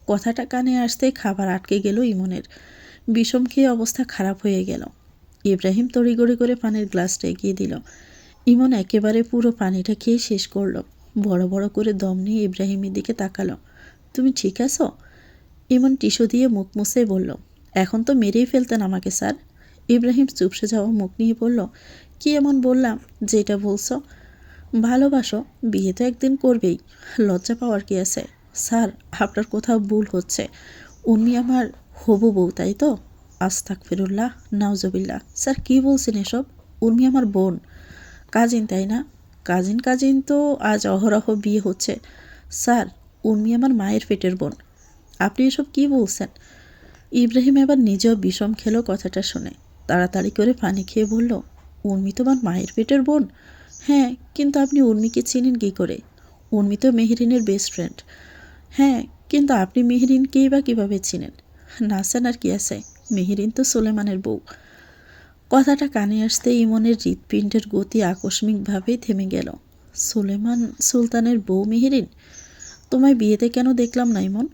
কথাটা কানে আসতেই খাবার আটকে গেল ইমনের। বিষম খেয়ে অবস্থা খারাপ হয়ে গেল। ইব্রাহিম তড়িগড়ি করে পানির গ্লাসটা এগিয়ে দিল। ইমন একেবারে পুরো পানিটা খেয়ে শেষ করল। বড় বড় করে দম নিয়ে ইব্রাহিমের দিকে তাকালো। তুমি ঠিক আছো? ইমন টিস্যু দিয়ে মুখ মুছে বলল, এখন তো মেরেই ফেলতেন আমাকে স্যার। ইব্রাহিম চুপসে যাওয়া মুখ নিয়ে বলল, কি এমন বললাম যেটা বলছো? ভালোবাসো, বিয়ে তো একদিন করবেই। লজ্জা পাওয়ার কি আছে? স্যার, আপনার কোথাও ভুল হচ্ছে। উনি আমার হবু বউ, তাই তো? আস্তাগফিরুল্লাহ, নাউজুবিল্লাহ। স্যার কী বলছেন এসব? উর্মি আমার বোন। কাজিন, তাই না? কাজিন কাজিন তো আজ অহরহ বিয়ে হচ্ছে। স্যার, উর্মি আমার মায়ের পেটের বোন। আপনি এসব কি বলছেন? ইব্রাহিম এবার নিজেও বিষম খেলো কথাটা শুনে। তাড়াতাড়ি করে পানি খেয়ে বলল, উর্মি তোমার মায়ের পেটের বোন? হ্যাঁ, কিন্তু আপনি উর্মিকে চিনেন কী করে? উর্মি তো মেহরিনের বেস্ট ফ্রেন্ড। হ্যাঁ, কিন্তু আপনি মেহরিনকেই বা কীভাবে চিনেন? নাসেন আর কি আছে, মেহরিন তো সুলেমানের বউ। কথাটা কানে আসতে ইমনের হৃৎপিণ্ডের গতি আকস্মিকভাবেই থেমে গেল। সুলেমান সুলতানের বউ মেহরিন? তোমায় বিয়েতে কেন দেখলাম না ইমন?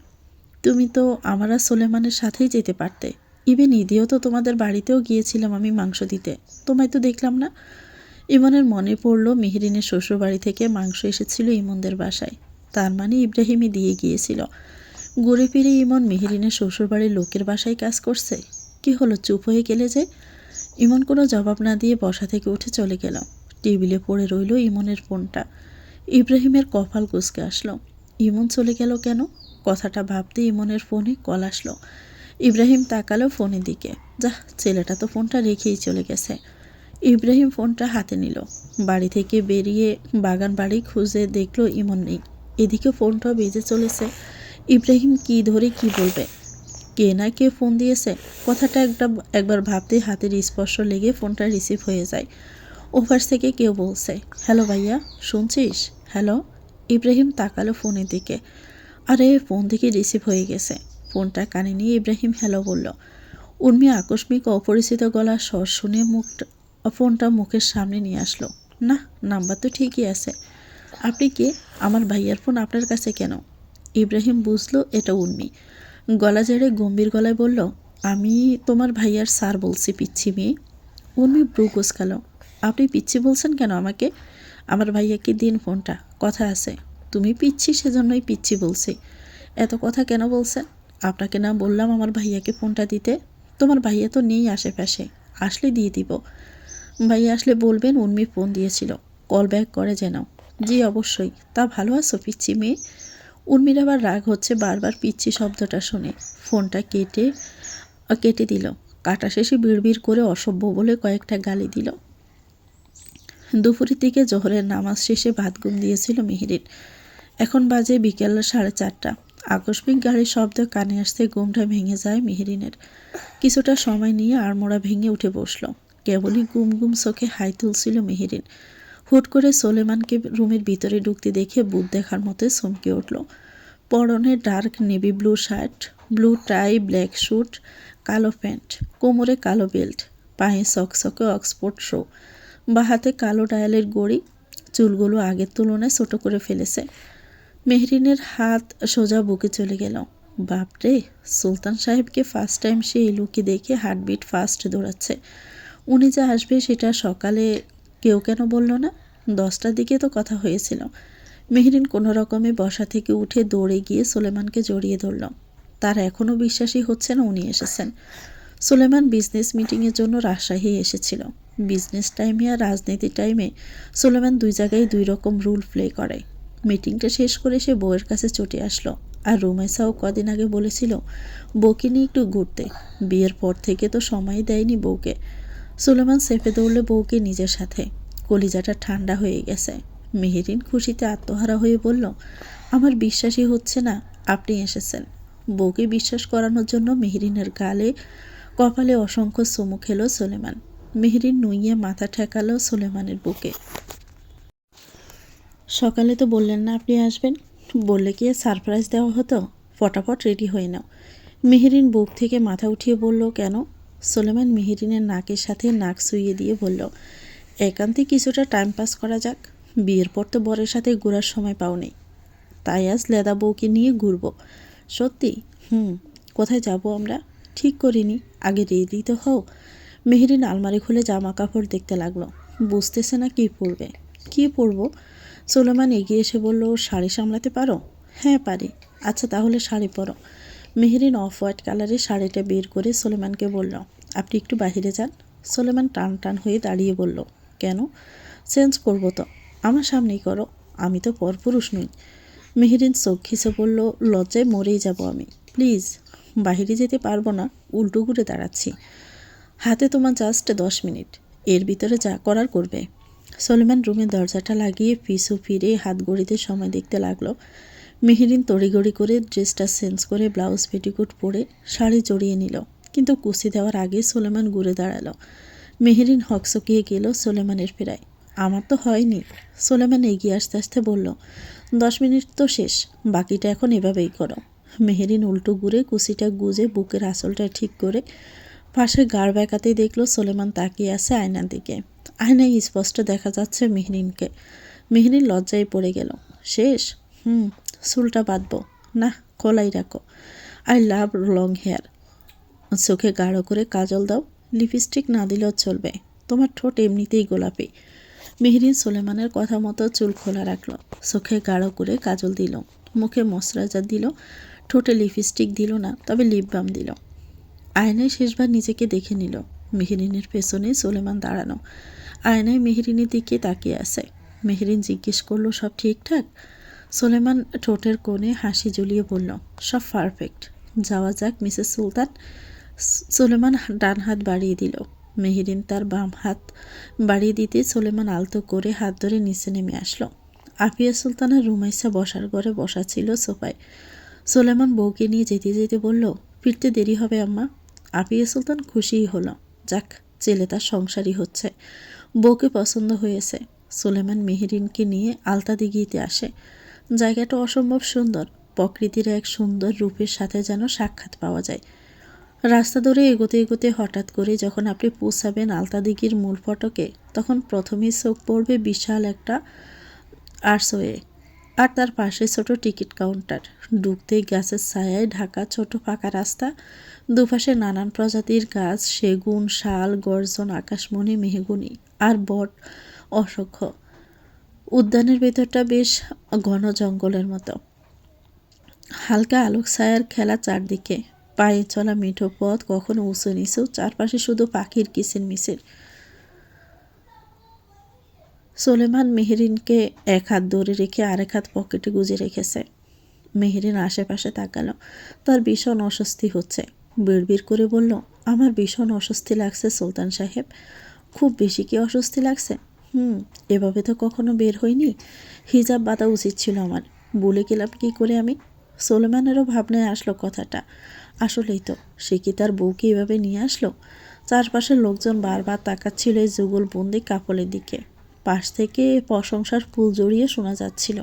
তুমি তো আমার আর সুলেমানের সাথেই যেতে পারতে। ইভেন ঈদেও তো তোমাদের বাড়িতেও গিয়েছিলাম আমি মাংস দিতে, তোমায় তো দেখলাম না। ইমনের মনে পড়ল মেহরিনের শ্বশুরবাড়ি থেকে মাংস এসেছিল ইমনদের বাসায়। তার মানে ইব্রাহিমই দিয়ে গিয়েছিল। ঘুরে ফিরে ইমন মেহরিনের শ্বশুরবাড়ির লোকের বাসায় কাজ করছে। কি হলো, চুপ হয়ে গেলে যে? ইমন কোনো জবাব না দিয়ে বসা থেকে উঠে চলে গেল। টেবিলে পড়ে রইল ইমনের ফোনটা। ইব্রাহিমের কপাল কুঁচকে আসলো। ইমন চলে গেল কেন? কথাটা ভাবতে ইমনের ফোনে কল আসলো। ইব্রাহিম তাকালো ফোনের দিকে। যাহ, ছেলেটা তো ফোনটা রেখেই চলে গেছে। ইব্রাহিম ফোনটা হাতে নিল। বাড়ি থেকে বেরিয়ে বাগান বাড়ি খুঁজে দেখলো ইমন নেই। এদিকে ফোনটাও বেজে চলেছে। ইব্রাহিম কি ধরে কি বলবে? কে না কে ফোন দিয়েছে, কথাটা একবার ভাবতেই হাতের স্পর্শ লেগে ফোনটা রিসিভ হয়ে যায়। ওপাশ থেকে কেউ বলছে, হ্যালো ভাইয়া, শুনছিস? হ্যালো। ইব্রাহিম তাকালো ফোনের দিকে। আরে, ফোন থেকে রিসিভ হয়ে গেছে। ফোনটা কানে নিয়ে ইব্রাহিম হ্যালো বলল। উর্মি আকস্মিক অপরিচিত গলার স্বর শুনে ফোনটা মুখের সামনে নিয়ে আসলো। না, নাম্বার তো ঠিকই আছে। আপনি কে? আমার ভাইয়ার ফোন আপনার কাছে কেন? ইব্রাহিম বুঝলো এটা উর্মি। গলা ঝেড়ে গম্ভীর গলায় বলল, আমি তোমার ভাইয়ার স্যার বলছি, পিচ্ছি মেয়ে। উর্মি ব্রু কুঁচকালো। আপনি পিচ্ছি বলছেন কেন আমাকে? আমার ভাইয়াকে দিন ফোনটা, কথা আছে। তুমি পিচ্ছি সেজন্যই পিচ্ছি বলছি। এত কথা কেন বলছেন? আপনাকে না বললাম আমার ভাইয়াকে ফোনটা দিতে? তোমার ভাইয়া তো নেই আশেপাশে, আসলে দিয়ে দিব। ভাইয়া আসলে বলবেন উর্মি ফোন দিয়েছিল, কল ব্যাক করে যেন। জি অবশ্যই। তা ভালো আছো পিচ্ছি মেয়ে? উর্মির আবার রাগ হচ্ছে বারবার পিচ্ছি শব্দটা শুনে। ফোনটা কেটে দিল। কাটা শেষে বিড়বিড় করে অসভ্য বলে কয়েকটা গালি দিল। দুপুরের দিকে জোহরের নামাজ শেষে ভাত ঘুম দিয়েছিল মেহরিন। এখন বাজে বিকেল 4:30। আকস্মিক গাড়ির শব্দ কানে আসতে ঘুমটা ভেঙে যায় মেহরিনের। কিছুটা সময় নিয়ে আড়মোড়া ভেঙে উঠে বসল। কেবলই গুম গুম চোখে হাই তুলছিল মেহরিন। হুট করে সোলেমানকে রুমের ভিতরে ঢুকতে দেখে ভূত দেখার মতো চমকে উঠল। পরনে dark navy blue shirt, blue tie, black suit, কালো প্যান্ট, কোমরে কালো বেল্ট, পায়ে চকচকে অক্সফোর্ড শো, বা হাতে কালো ডায়ালের গড়ি। চুলগুলো আগের তুলনায় ছোট করে ফেলেছে। মেহরিনের হাত সোজা বুকে চলে গেল। বাপরে, সুলতান সাহেবকে ফার্স্ট টাইম সে এই লুকে দেখে হার্টবিট ফাস্ট দৌড়াচ্ছে। উনি যে আসবে সেটা সকালে কেউ কেন বলল না? 10টার দিকে তো কথা হয়েছিল। মেহরিন কোনো রকমে বসা থেকে উঠে দৌড়ে গিয়ে সুলেমানকে জড়িয়ে ধরল। তার এখনও বিশ্বাসই হচ্ছে না উনি এসেছেন। সুলেমান বিজনেস মিটিংয়ের জন্য রাজশাহী এসেছিল। বিজনেস টাইমে আর রাজনীতি টাইমে সুলেমান দুই জায়গায় দুই রকম রুল প্লে করে। মিটিংটা শেষ করে সে বউয়ের কাছে ছুটে আসলো। আর রুমেসাও কদিন আগে বলেছিল বউকে নিয়ে একটু ঘুরতে। বিয়ের পর থেকে তো সময়ই দেয়নি বউকে। সুলেমান চেপে দৌড়লে বউকে নিজের সাথে। কলিজাটা ঠান্ডা হয়ে গেছে। মেহেরিন খুশিতে আত্মহারা হয়ে বলল, আমার বিশ্বাসই হচ্ছে না আপনি এসেছেন। বউকে বিশ্বাস করানোর জন্য মেহেরিনের গালে কপালে অসংখ্য চুমু খেলো সুলেমান। মেহেরিন নুইয়ে মাথা ঠেকালো সুলেমানের বুকে। সকালে তো বললেন না আপনি আসবেন? বললে কি সারপ্রাইজ দেওয়া হতো? ফটাফট রেডি হয়ে নাও। মেহেরিন বুক থেকে মাথা উঠিয়ে বলল, কেন? সুলেমান মেহেরিনের নাকের সাথে নাক শুইয়ে দিয়ে বলল, একান্তে কিছুটা টাইম পাস করা যাক। বিয়ের পর তো বরের সাথে ঘোরার সময় পাওনি, তাই আজ লেদা বউকে নিয়ে ঘুরবো। সত্যি? কোথায় যাব আমরা? ঠিক করিনি, আগে রেডি তো হও। মেহেরিন আলমারি খুলে জামা কাপড় দেখতে লাগলো। বুঝতেছে না কী পরবে। কী পরবো? সুলেমান এগিয়ে এসে বলল, শাড়ি সামলাতে পারো? হ্যাঁ পারি। আচ্ছা তাহলে শাড়ি পরো। মেহেরিন অফ হোয়াইট কালারের শাড়িটা বের করে সুলেমানকে বলল, আপনি একটু বাহিরে যান। সুলেমান টান টান হয়ে দাঁড়িয়ে বলল, কেন? চেঞ্জ করবো তো। আমার সামনেই করো, আমি তো পরপুরুষ নই। মেহেরিন চোখ খিচে বলল, লজ্জায় মরেই যাব আমি, প্লিজ। বাহিরে যেতে পারবো না, উল্টো ঘুরে দাঁড়াচ্ছি। হাতে তোমার জাস্ট 10 মিনিট, এর ভিতরে যা করার করবে। সুলেমান রুমের দরজাটা লাগিয়ে পিছু ফিরে হাত ঘড়িতে সময় দেখতে লাগলো। মেহেরিন তড়িঘড়ি করে ড্রেসটা চেঞ্জ করে ব্লাউজ পেটিকোট পরে শাড়ি জড়িয়ে নিল। কিন্তু কুচি দেওয়ার আগে সুলেমান ঘুরে দাঁড়ালো। মেহেরিন হকচকিয়ে গেল সুলেমানের ফেরায়। আমার তো হয়নি। সুলেমান এগিয়ে আসতে আসতে বলল, 10 মিনিট তো শেষ, বাকিটা এখন এভাবেই করো। মেহেরিন উল্টো ঘুরে কুচিটা গুজে বুকের আঁচলটা ঠিক করে পাশে গাড় ব্যাকাতেই দেখলো সুলেমান তাকিয়ে আছে আয়নার দিকে। আয়নায় স্পষ্ট দেখা যাচ্ছে মেহরিনকে। মেহরিন লজ্জায় পড়ে গেল। শেষ? চুলটা বাঁধবো না, খোলাই রাখো। I love long hair. চোখে গাঢ় করে কাজল দাও, লিপস্টিক না দিলেও চলবে, তোমার ঠোঁট এমনিতেই গোলাপি। মেহরিন সুলেমানের কথা মতো চুল খোলা রাখলো। চোখে গাঢ় করে কাজল দিল, মুখে ময়শ্চারাইজার দিল, ঠোঁটে লিপস্টিক দিল না, তবে লিপ বাম দিল। আয়নায় শেষবার নিজেকে দেখে নিল। মেহরিনের পেছনে সুলেমান দাঁড়ানো। আয়নায় মেহরিনের দিকে তাকিয়ে আছে। মেহরিন জিজ্ঞেস করলো, সব ঠিকঠাক? সুলেমান ঠোঁটের কোণে হাসি ঝুলিয়ে বলল, সব পারফেক্ট। যাওয়া যাক মিসেস সুলতান। সুলেমান ডান হাত বাড়িয়ে দিল। মেহরিন তার বাম হাত বাড়িয়ে দিতে সুলেমান আলতো করে হাত ধরে নিচে নেমে আসলো। আফিয়া সুলতানা রুমাইসা বসার ঘরে বসা ছিল সোফায়। সুলেমান বউকে নিয়ে যেতে যেতে বলল, ফিরতে দেরি হবে আম্মা। আফিয়া সুলতান খুশিই হলো। যাক, ছেলে তার সংসারই হচ্ছে, বউকে পছন্দ হয়েছে। সুলেমান মেহরিনকে নিয়ে আলতা দিঘিতে আসে। জায়গাটা অসম্ভব সুন্দর, প্রকৃতির এক সুন্দর রূপের সাথে যেন সাক্ষাৎ পাওয়া যায়। রাস্তা ধরে এগোতে এগোতে হঠাৎ করে যখন আপনি পৌঁছাবেন আলতা দিঘির মূল ফটকে, তখন প্রথমেই চোখ পড়বে বিশাল একটা আর্চওয়ে, আর তার পাশে ছোট টিকিট কাউন্টার। ঢুকতেই গাছের ছায়ায় ঢাকা ছোট ফাঁকা রাস্তা, দুপাশে নানান প্রজাতির গাছ, সেগুন, শাল, গর্জন, আকাশমণি, মেহগুনি আর বট অসংখ্য। উদ্যানের ভেতরটা বেশ ঘন জঙ্গলের মতো। হালকা আলোক ছায়ার খেলা চারদিকে, পায়ে চলা মিঠো পথ, কখনো উঁচু নিচু, চারপাশে শুধু পাখির কিচিরমিচির। সুলেমান মেহরিনকে এক হাত ধরে রেখে আরেক হাত পকেটে গুজে রেখেছে। মেহরিন আশেপাশে তাকালো। তার ভীষণ অস্বস্তি হচ্ছে। বিড়বিড় করে বলল, আমার ভীষণ অস্বস্তি লাগছে সুলতান সাহেব। খুব বেশি কি অস্বস্তি লাগছে? এভাবে তো কখনো বের হইনি। হিজাব বাঁধা উচিত ছিল আমার। বলে গেলাম কি করে আমি? সুলেমানেরও ভাবনায় আসলো কথাটা। আসলেই তো, সে কি তার বউকে এভাবে নিয়ে আসলো? চারপাশের লোকজন বারবার তাকাচ্ছিল এই যুগলবন্দি কাপড়ের দিকে। পাশ থেকে প্রশংসার ফুল জড়িয়ে শোনা যাচ্ছিল।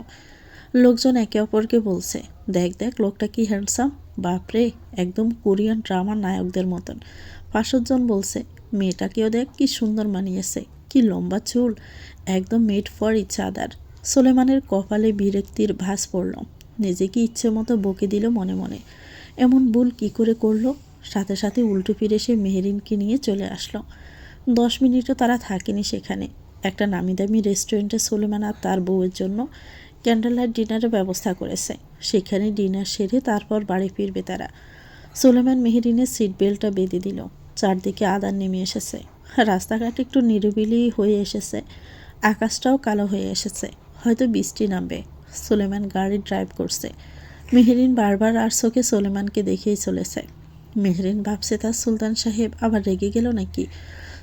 লোকজন একে অপরকে বলছে, দেখ দেখ লোকটা কি হ্যান্ডসাম, বাপরে, একদম কোরিয়ান ড্রামার নায়কদের মতন। 500 জন বলছে, মেয়েটাকেও দেখ কি সুন্দর মানিয়েছে, কি লম্বা চুল, একদম মেড ফর ইচ আদার। সুলেমানের কপালে বিরক্তির ভাঁজ পড়ল। নিজেকে ইচ্ছে মতো বকে দিল মনে মনে। এমন ভুল কী করে করলো? সাথে সাথে উল্টো ফিরে সে মেহেরিনকে নিয়ে চলে আসলো। 10 মিনিটও তারা থাকেনি সেখানে। একটা নামিদামি রেস্টুরেন্টে সুলেমান আর তার বউয়ের জন্য ক্যান্ডেল লাইট ডিনারের ব্যবস্থা করেছে। সেখানে ডিনার সেরে তারপর বাড়ি ফিরবে তারা। সুলেমান মেহেরিনের সিট বেল্টটা বেঁধে দিল। চারদিকে আঁধার নেমে এসেছে। রাস্তাঘাট একটু নিরিবিলি হয়ে এসেছে। আকাশটাও কালো হয়ে এসেছে। হয়তো বৃষ্টি নামবে। সুলেমান গাড়ি ড্রাইভ করছে। মেহেরিন বারবার আর চোখে সুলেমানকে দেখেই চলেছে। মেহেরিন ভাবছে তার সুলতান সাহেব আবার রেগে গেল নাকি।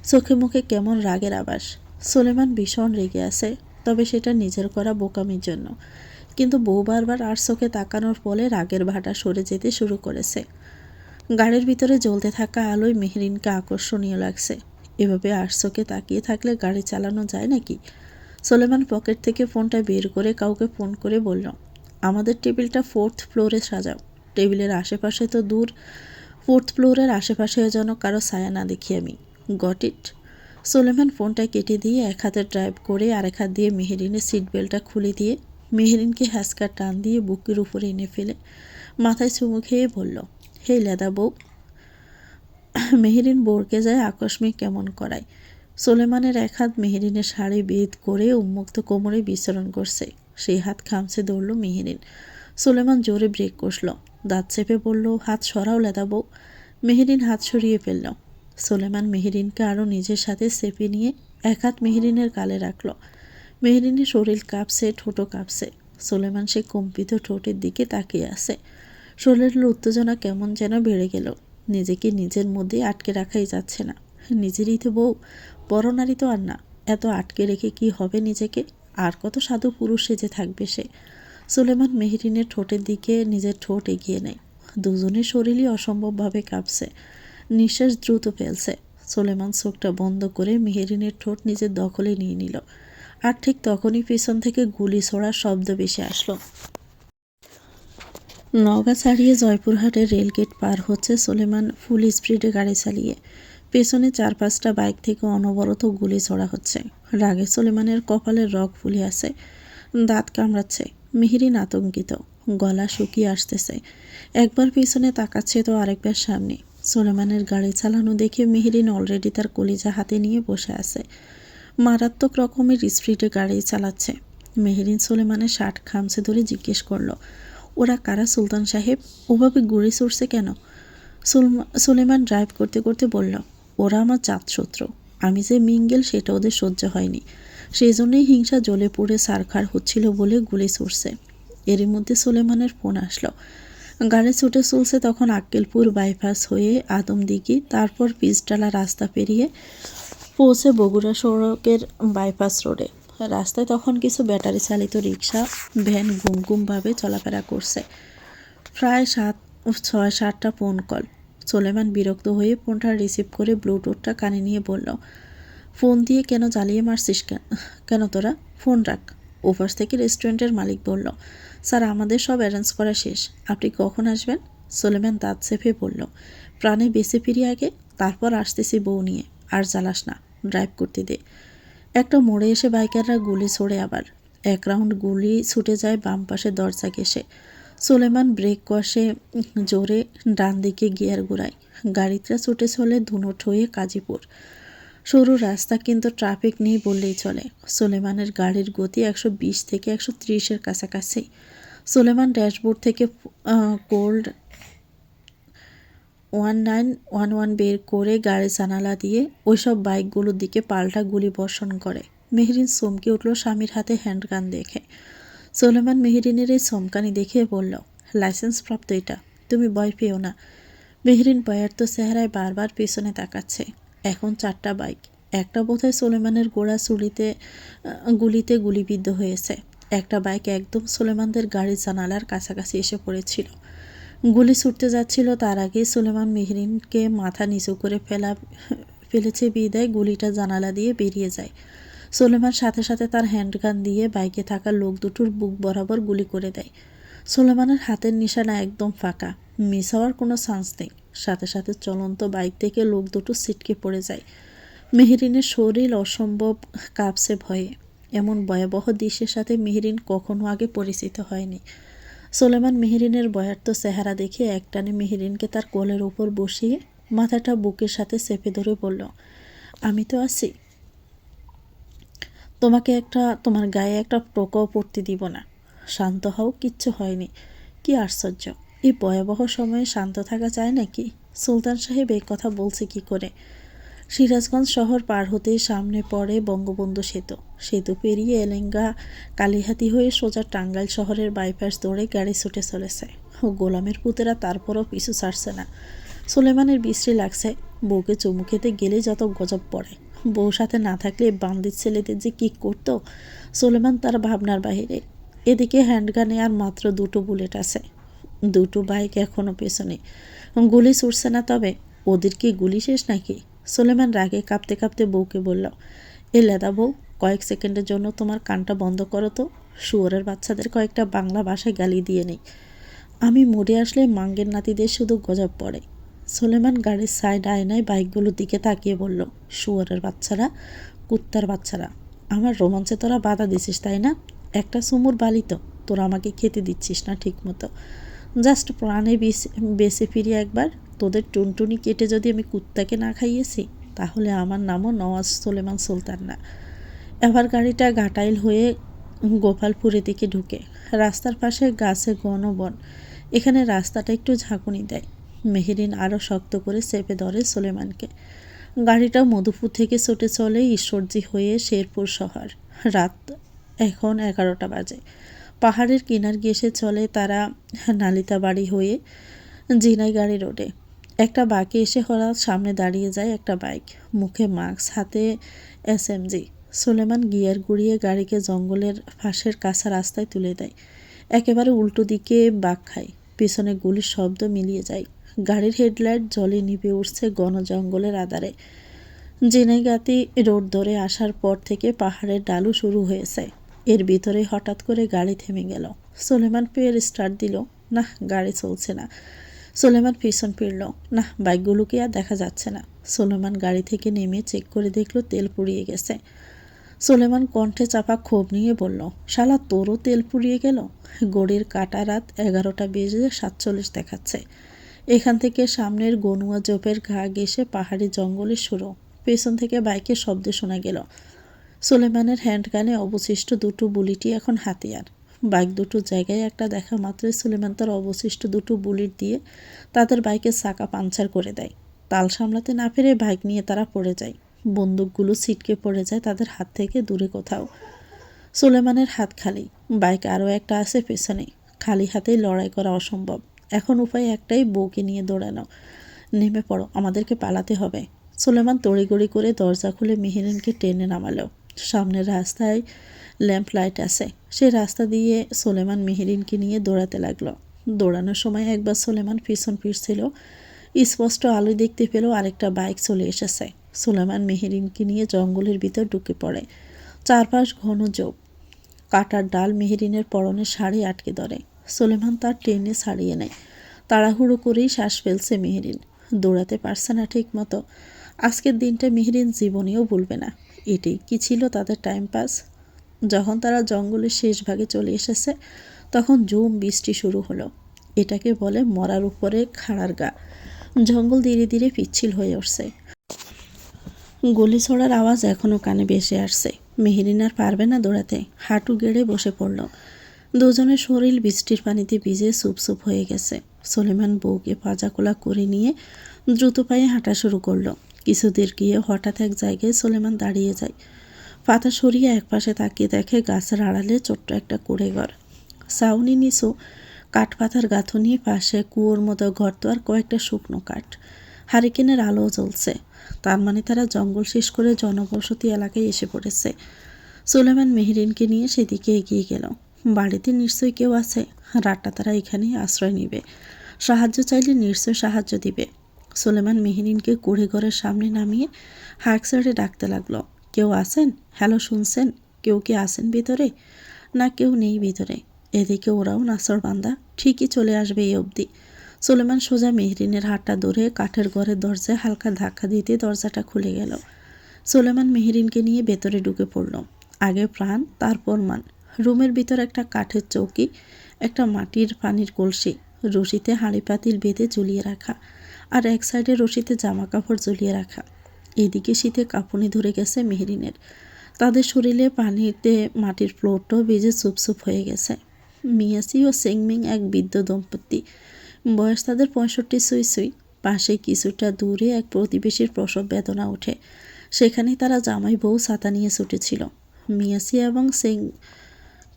চোখে মুখে কেমন রাগের আভাস। সুলেমান ভীষণ রেগে আছে, তবে সেটা নিজের করা বোকামির জন্য। কিন্তু বউ বারবার আর চোখে তাকানোর ফলে রাগের ভাটা সরে যেতে শুরু করেছে। গাড়ির ভিতরে জ্বলতে থাকা আলোয় মেহেরিনকে আকর্ষণীয় লাগছে। এভাবে আর চোখে তাকিয়ে থাকলে গাড়ি চালানো যায় নাকি? সুলেমান পকেট থেকে ফোনটা বের করে কাউকে ফোন করে বলল, আমাদের টেবিলটা 4th ফ্লোরে সাজাও। টেবিলের আশেপাশে তো দূর, 4th ফ্লোরের আশেপাশেও যেন কারো ছায়া না দেখি আমি। Got it. সুলেমান ফোনটা কেটে দিয়ে এক হাতে ড্রাইভ করে আরেক হাত দিয়ে মেহেরিনের সিট বেল্টটা খুলে দিয়ে মেহেরিনকে হ্যাঁচকা টান দিয়ে বুকের উপরে এনে ফেলে মাথায় চুমু খেয়ে বলল, হে লেদা বউ। মেহেরিন বরকে যায় আকস্মিক কেমন করায়। সুলেমানের এক হাত মেহেরিনের শাড়ি বেদ করে উন্মুক্ত কোমরে বিচরণ করছে। সেই হাত খামছে ধরল মেহেরিন। সুলেমান জোরে ব্রেক কষল। দাঁত চেপে বলল, হাত সরাও লেদা বউ। মেহেরিন হাত সরিয়ে ফেলল। সুলেমান মেহেরিনকে আরও নিজের সাথে চেপে নিয়ে এক হাত মেহেরিনের গালে রাখল। মেহেরিনের শরীর কাঁপছে, ঠোঁটো কাঁপছে। সুলেমান সে কম্পিত ঠোঁটের দিকে তাকিয়ে আছে। শরীরের উত্তেজনা কেমন যেন বেড়ে গেল। নিজেকে নিজের মধ্যে আটকে রাখাই যাচ্ছে না। নিজেরই তো বউ, বড় নারী তো আর না। এত আটকে রেখে কি হবে নিজেকে? আর কত সাধু পুরুষ সেজে থাকবে সে? সুলেমান মেহেরিনের ঠোঁটের দিকে নিজের ঠোঁট এগিয়ে নেয়। দুজনের শরীরই অসম্ভবভাবে কাঁপছে। নিঃশ্বাস দ্রুত ফেলছে। সুলেমান চোখটা বন্ধ করে মেহেরিনের ঠোঁট নিজের দখলে নিয়ে নিল। আর ঠিক তখনই পেছন থেকে গুলি ছোড়ার শব্দ ভেসে আসলো। নওগাঁ ছাড়িয়ে জয়পুরহাটের রেলগেট পার হচ্ছে সুলেমান ফুল স্পিডে গাড়ি চালিয়ে। পেছনে 4-5টা বাইক থেকে অনবরত গুলি ছোড়া হচ্ছে। রাগে সুলেমানের কপালের রগ ফুলে আছে, দাঁত কামড়াচ্ছে। মেহেরিন আতঙ্কিত, গলা শুকিয়ে আসতেছে। একবার পিছনে তাকাচ্ছে তো আরেকবার সামনে। সুলেমানের গাড়ি চালানো দেখে মেহেরিন অলরেডি তার কলিজা হাতে নিয়ে বসে আছে। মারাত্মক রকমের স্পিডে গাড়ি চালাচ্ছে। মেহেরিন সুলেমানের শার্ট খামছে ধরে জিজ্ঞেস করলো, ওরা কারা সুলতান সাহেব? ওভাবে গুলি ছুড়ছে কেন? সুলেমান ড্রাইভ করতে করতে বলল, ওরা আমার জাতশত্রু। আমি যে মিঙ্গেল সেটা ওদের সহ্য হয়নি। সেই জন্যই হিংসা জ্বলে পড়ে সারখার হচ্ছিল বলে গুলি ছুড়ছে। এরই মধ্যে সুলেমানের ফোন আসলো। গাড়ি ছুটে চলছে তখন আক্কেলপুর বাইপাস হয়ে আদমদিঘি, তারপর পিচডালা রাস্তা পেরিয়ে পৌঁছে বগুড়া সড়কের বাইপাস রোডে। রাস্তায় তখন কিছু ব্যাটারি চালিত রিক্সা, ভ্যান গুমগুমভাবে চলাফেরা করছে। প্রায় 6-7টা ফোন কল। সুলেমান বিরক্ত হয়ে ফোনটা রিসিভ করে ব্লুটুথটা কানে নিয়ে বলল, ফোন দিয়ে কেন জ্বালিয়ে মারছিস কেন তোরা? ফোন রাখ। ওপাশ থেকে রেস্টুরেন্টের মালিক বলল, স্যার আমাদের সব অ্যারেঞ্জ করা শেষ, আপনি কখন আসবেন? সুলেমান দাঁত চেপে বলল, প্রাণে বেঁচে ফিরি আগে, তারপর আসতেছি বউ নিয়ে। আর জ্বালাস না, ড্রাইভ করতে দে। একটা মোড়ে এসে বাইকাররা গুলি ছোড়ে আবার। এক রাউন্ড গুলি ছুটে যায় বাম পাশে দরজা ঘেঁষে। সুলেমান ব্রেক কষে জোরে ডান দিকে গিয়ার ঘুরায়। গাড়িটা ছুটে চলে ধুনট হয়ে কাজীপুর। সরু রাস্তা, কিন্তু ট্রাফিক নেই বললেই চলে। সুলেমানের গাড়ির গতি 120 থেকে 130-এর কাছাকাছি। সুলেমান ড্যাশবোর্ড থেকে কোল্ড 1911 বের করে গাড়ির জানালা দিয়ে ওইসব বাইকগুলোর দিকে পাল্টা গুলি বর্ষণ করে। মেহেরিন চমকে উঠল স্বামীর হাতে হ্যান্ডগান দেখে। সুলেমান মেহেরিনের এই চমকানি দেখে বলল, লাইসেন্স প্রাপ্ত এটা, তুমি ভয় পেও না। মেহেরিন ভয়ার্ত চেহারায় বারবার পেছনে তাকাচ্ছে। এখন 4টা বাইক। একটা বোধহয় সুলেমানের গোড়া গুলিতে গুলিবিদ্ধ হয়েছে। একটা বাইক একদম সুলেমানদের গাড়ির জানালার কাছাকাছি এসে পড়েছিল। গুলি ছুটতে যাচ্ছিল, তার আগেই সুলেমান মেহেরিনকে মাথা নিচু করে ফেলেছে বিদায় গুলিটা জানালা দিয়ে বেরিয়ে যায়। সুলেমান সাথে সাথে তার হ্যান্ডগান দিয়ে বাইকে থাকা লোক দুটোর বুক বরাবর গুলি করে দেয়। সুলেমানের হাতের নিশানা একদম ফাঁকা, মিস হওয়ার কোনো চান্স নেই। সাথে সাথে চলন্ত বাইক থেকে লোক দুটো ছিটকে পড়ে যায়। মেহেরিনের শরীর অসম্ভব কাঁপছে ভয়ে। এমন ভয়াবহ দৃশ্যের সাথে মেহেরিন কখনো আগে পরিচিত হয়নি। সুলেমান মেহেরিনের ভয়ার্ত চেহারা দেখে একটানে মেহেরিনকে তার কোলের উপর বসিয়ে মাথাটা বুকের সাথে চেপে ধরে বলল, আমি তো আছি, তোমার গায়ে একটা টোকাও পড়তে দিব না। শান্ত হও, কিচ্ছু হয়নি। কি আশ্চর্য, এই ভয়াবহ সময়ে শান্ত থাকা যায় নাকি? সুলতান সাহেব এই কথা বলছে কি করে? সিরাজগঞ্জ শহর পার হতেই সামনে পড়ে বঙ্গবন্ধু সেতু। সেতু পেরিয়ে এলেঙ্গা কালীহাতি হয়ে সোজা টাঙ্গাইল শহরের বাইপাস ধরে গাড়ি ছুটে চলেছে। গোলামের পুতেরা তারপরও পিছু ছাড়ছে না। সুলেমানের বিশ্রী লাগছে। বউকে চুমু খেতে গেলে যত গজব পড়ে। বউ সাথে না থাকলে বান্দির ছেলেদের যে কী করতো সুলেমান তার ভাবনার বাহিরে। এদিকে হ্যান্ডগানে আর মাত্র 2টো বুলেট আছে, 2টো বাইক এখনও পেছনে। গুলি ছুটছে না, তবে ওদের কি গুলি শেষ নাকি? সুলেমান রাগে কাঁপতে কাঁপতে বউকে বলল, এ লেদা বউ, কয়েক সেকেন্ডের জন্য তোমার কানটা বন্ধ করো তো। শুয়োরের বাচ্চাদের কয়েকটা বাংলা ভাষায় গালি দিয়ে নেই। আমি মোড়ে আসলে মাঙ্গের নাতিদের শুধু গজব পড়ে। সুলেমান গাড়ির সাইড আয়নায় বাইকগুলোর দিকে তাকিয়ে বলল, শুয়োরের বাচ্চারা, কুত্তার বাচ্চারা, আমার রোমাঞ্চে তোরা বাধা দিছিস তাই না? একটা সুমুর বালি তো, তোরা আমাকে খেতে দিচ্ছিস না ঠিক মতো। জাস্ট প্রাণে বেঁচে ফিরি একবার। তোদের টুনটুনি কেটে যদি আমি কুত্তাকে না খাইয়েছি, তাহলে আমার নামও নওয়াজ সুলেমান সুলতান না। এবার গাড়িটা ঘাটাইল হয়ে গোপালপুরের দিকে ঢুকে। রাস্তার পাশে গাছে ঘন বন। এখানে রাস্তাটা একটু ঝাঁকুনি দেয়। মেহেরিন আরও শক্ত করে চেপে ধরে সুলেমানকে। গাড়িটা মধুপুর থেকে ছুটে চলে ঈশ্বরদী হয়ে শেরপুর শহর। রাত এখন 11টা বাজে। পাহাড়ের কিনার ঘেঁষে চলে তারা নালিতাবাড়ি হয়ে জিনাইগাড়ি রোডে। একটা বাঁকে এসে হঠাৎ সামনে দাঁড়িয়ে যায় একটা বাইক, মুখে মাস্ক, হাতে SMG। সুলেমান গিয়ার ঘুরিয়ে গাড়িকে জঙ্গলের পাশের কাঁচা রাস্তায় তুলে দেয়। একেবারে উল্টো দিকে বাঁক খায়। পিছনে গুলির শব্দ মিলিয়ে যায়। গাড়ির হেডলাইট জলে নিভে উঠছে ঘন জঙ্গলের আধারে। জিনাইগাতি রোড ধরে আসার পর থেকে পাহাড়ের ঢালু শুরু হয়েছে। এর ভিতরে হঠাৎ করে গাড়ি থেমে গেল। সুলেমান ফের স্টার্ট দিল, না, গাড়ি চলছে না। সুলেমান পিছন ফিরল, না, বাইকগুলোকে আর দেখা যাচ্ছে না। সুলেমান গাড়ি থেকে নেমে চেক করে দেখলো তেল পুড়িয়ে গেছে। সুলেমান কণ্ঠে চাপা ক্ষোভ নিয়ে বলল, শালা, তোরও তেল পুড়িয়ে গেল? ঘড়ির কাঁটা রাত 11টা বেজে 47 দেখাচ্ছে। এখান থেকে সামনের গনুয়া জোপের ঘা ঘেঁষে পাহাড়ি জঙ্গলে শুরু। পেছন থেকে বাইকের শব্দ শোনা গেল। সুলেমানের হ্যান্ডগানে অবশিষ্ট 2টো বুলেটই এখন হাতিয়ার। বাইক দুটোর জায়গায় একটা দেখা মাত্রই সুলেমান তার অবশিষ্ট 2টো বুলেট দিয়ে তাদের বাইকের চাকা পাংচার করে দেয়। তাল সামলাতে না পেরে বাইক নিয়ে তারা পড়ে যায়। বন্দুকগুলো ছিটকে পড়ে যায় তাদের হাত থেকে দূরে কোথাও। সুলেমানের হাত খালি। বাইক আরও একটা আছে পেছনে। খালি হাতেই লড়াই করা অসম্ভব। এখন উপায় একটাই, বউকে নিয়ে দৌড়ানো। নেমে পড়ো, আমাদেরকে পালাতে হবে। সুলেমান তড়িঘড়ি করে দরজা খুলে মেহেরিনকে টেনে নামালো। সামনের রাস্তায় ল্যাম্প লাইট আছে। সেই রাস্তা দিয়ে সুলেমান মেহেরিনকে নিয়ে দৌড়াতে লাগলো। দৌড়ানোর সময় একবার সুলেমান পিছন ফিরছিল। স্পষ্ট আলো দেখতে পেল আরেকটা বাইক চলে এসেছে। সুলেমান মেহেরিনকে নিয়ে জঙ্গলের ভিতর ঢুকে পড়ে। চারপাশ ঘন ঝোপ। কাটার ডাল মেহেরিনের পরনে শাড়ি আটকে ধরে। সুলেমান তার টেনে ছাড়িয়ে নেয়। তাড়াহুড়ো করেই শ্বাস ফেলছে মেহেরিন। দৌড়াতে পারছে না ঠিক মতো। আজকের দিনটা মেহেরিন জীবনেও ভুলবে না। এটাই কি ছিল তাদের টাইম পাস? যখন তারা জঙ্গলের শেষ ভাগে চলে এসেছে, তখন ঝুম বৃষ্টি শুরু হলো। এটাকে বলে মরার উপরে খাড়ার গা। জঙ্গল ধীরে ধীরে পিচ্ছিল হয়ে উঠছে। গুলি ছোড়ার আওয়াজ এখনও কানে ভেসে আসছে। মেহেরিন আর পারবে না দৌড়াতে। হাঁটু গেড়ে বসে পড়ল। দুজনের শরীর বৃষ্টির পানিতে ভিজে সুপ হয়ে গেছে। সুলেমান বউকে পাজাকোলা করে নিয়ে দ্রুত পায়ে হাঁটা শুরু করলো। কিছুদূর গিয়ে হঠাৎ এক জায়গায় সুলেমান দাঁড়িয়ে যায়। পাতা সরিয়ে একপাশে তাকিয়ে দেখে গাছের আড়ালে ছোট্ট একটা কুড়ে ঘর। ছাউনি নিচু কাঠ পাতার গাঁথনি, পাশে কুয়োর মতো গর্ত আর কয়েকটা শুকনো কাঠ। হারিকেনের আলো জ্বলছে। তার মানে তারা জঙ্গল শেষ করে জনবসতি এলাকায় এসে পড়েছে। সুলেমান মেহেরিনকে নিয়ে সেদিকে এগিয়ে গেল। বাড়িতে নিশ্চয়ই কেউ আছে। রাতটা তারা এখানেই আশ্রয় নেবে। সাহায্য চাইলে নিশ্চয় সাহায্য দিবে। সুলেমান মেহেরিনকে কুড়ে ঘরের সামনে নামিয়ে হাঁক ছেড়ে ডাকতে লাগলো, কেউ আছেন? হ্যালো, শুনছেন? কেউ কি আছেন ভিতরে? না, কেউ নেই ভিতরে। এদিকে ওরাও নাছরবান্দা, ঠিকই চলে আসবে এই অবধি। সুলেমান সোজা মেহেরিনের হাতটা ধরে কাঠের ঘরের দরজায় হালকা ধাক্কা দিতে দরজাটা খুলে গেল। সুলেমান মেহেরিনকে নিয়ে ভেতরে ঢুকে পড়ল। আগে প্রাণ তারপর মান। রুমের ভিতর একটা কাঠের চৌকি, একটা মাটির পানির কলসি, রশিতে হাঁড়ি পাতিল বেঁধে ঝুলিয়ে রাখা, আর এক সাইডে রশিতে জামা কাপড় ঝুলিয়ে রাখা। এদিকে শীতে কাঁপুনি ধরে গেছে মেহেরিনের। তাদের শরীরে পানিতে মাটির ফ্লোরটাও ভিজে চুপচুপ হয়ে গেছে। মিয়াসি ও সেংমিং এক বৃদ্ধ দম্পতি, বয়স তাদের 65 সুই সুই। পাশে কিছুটা দূরে এক প্রতিবেশীর প্রসব বেদনা ওঠে। সেখানে তারা জামাই বউ ছাতা নিয়ে ছুটেছিল। মিয়াসি এবং সেং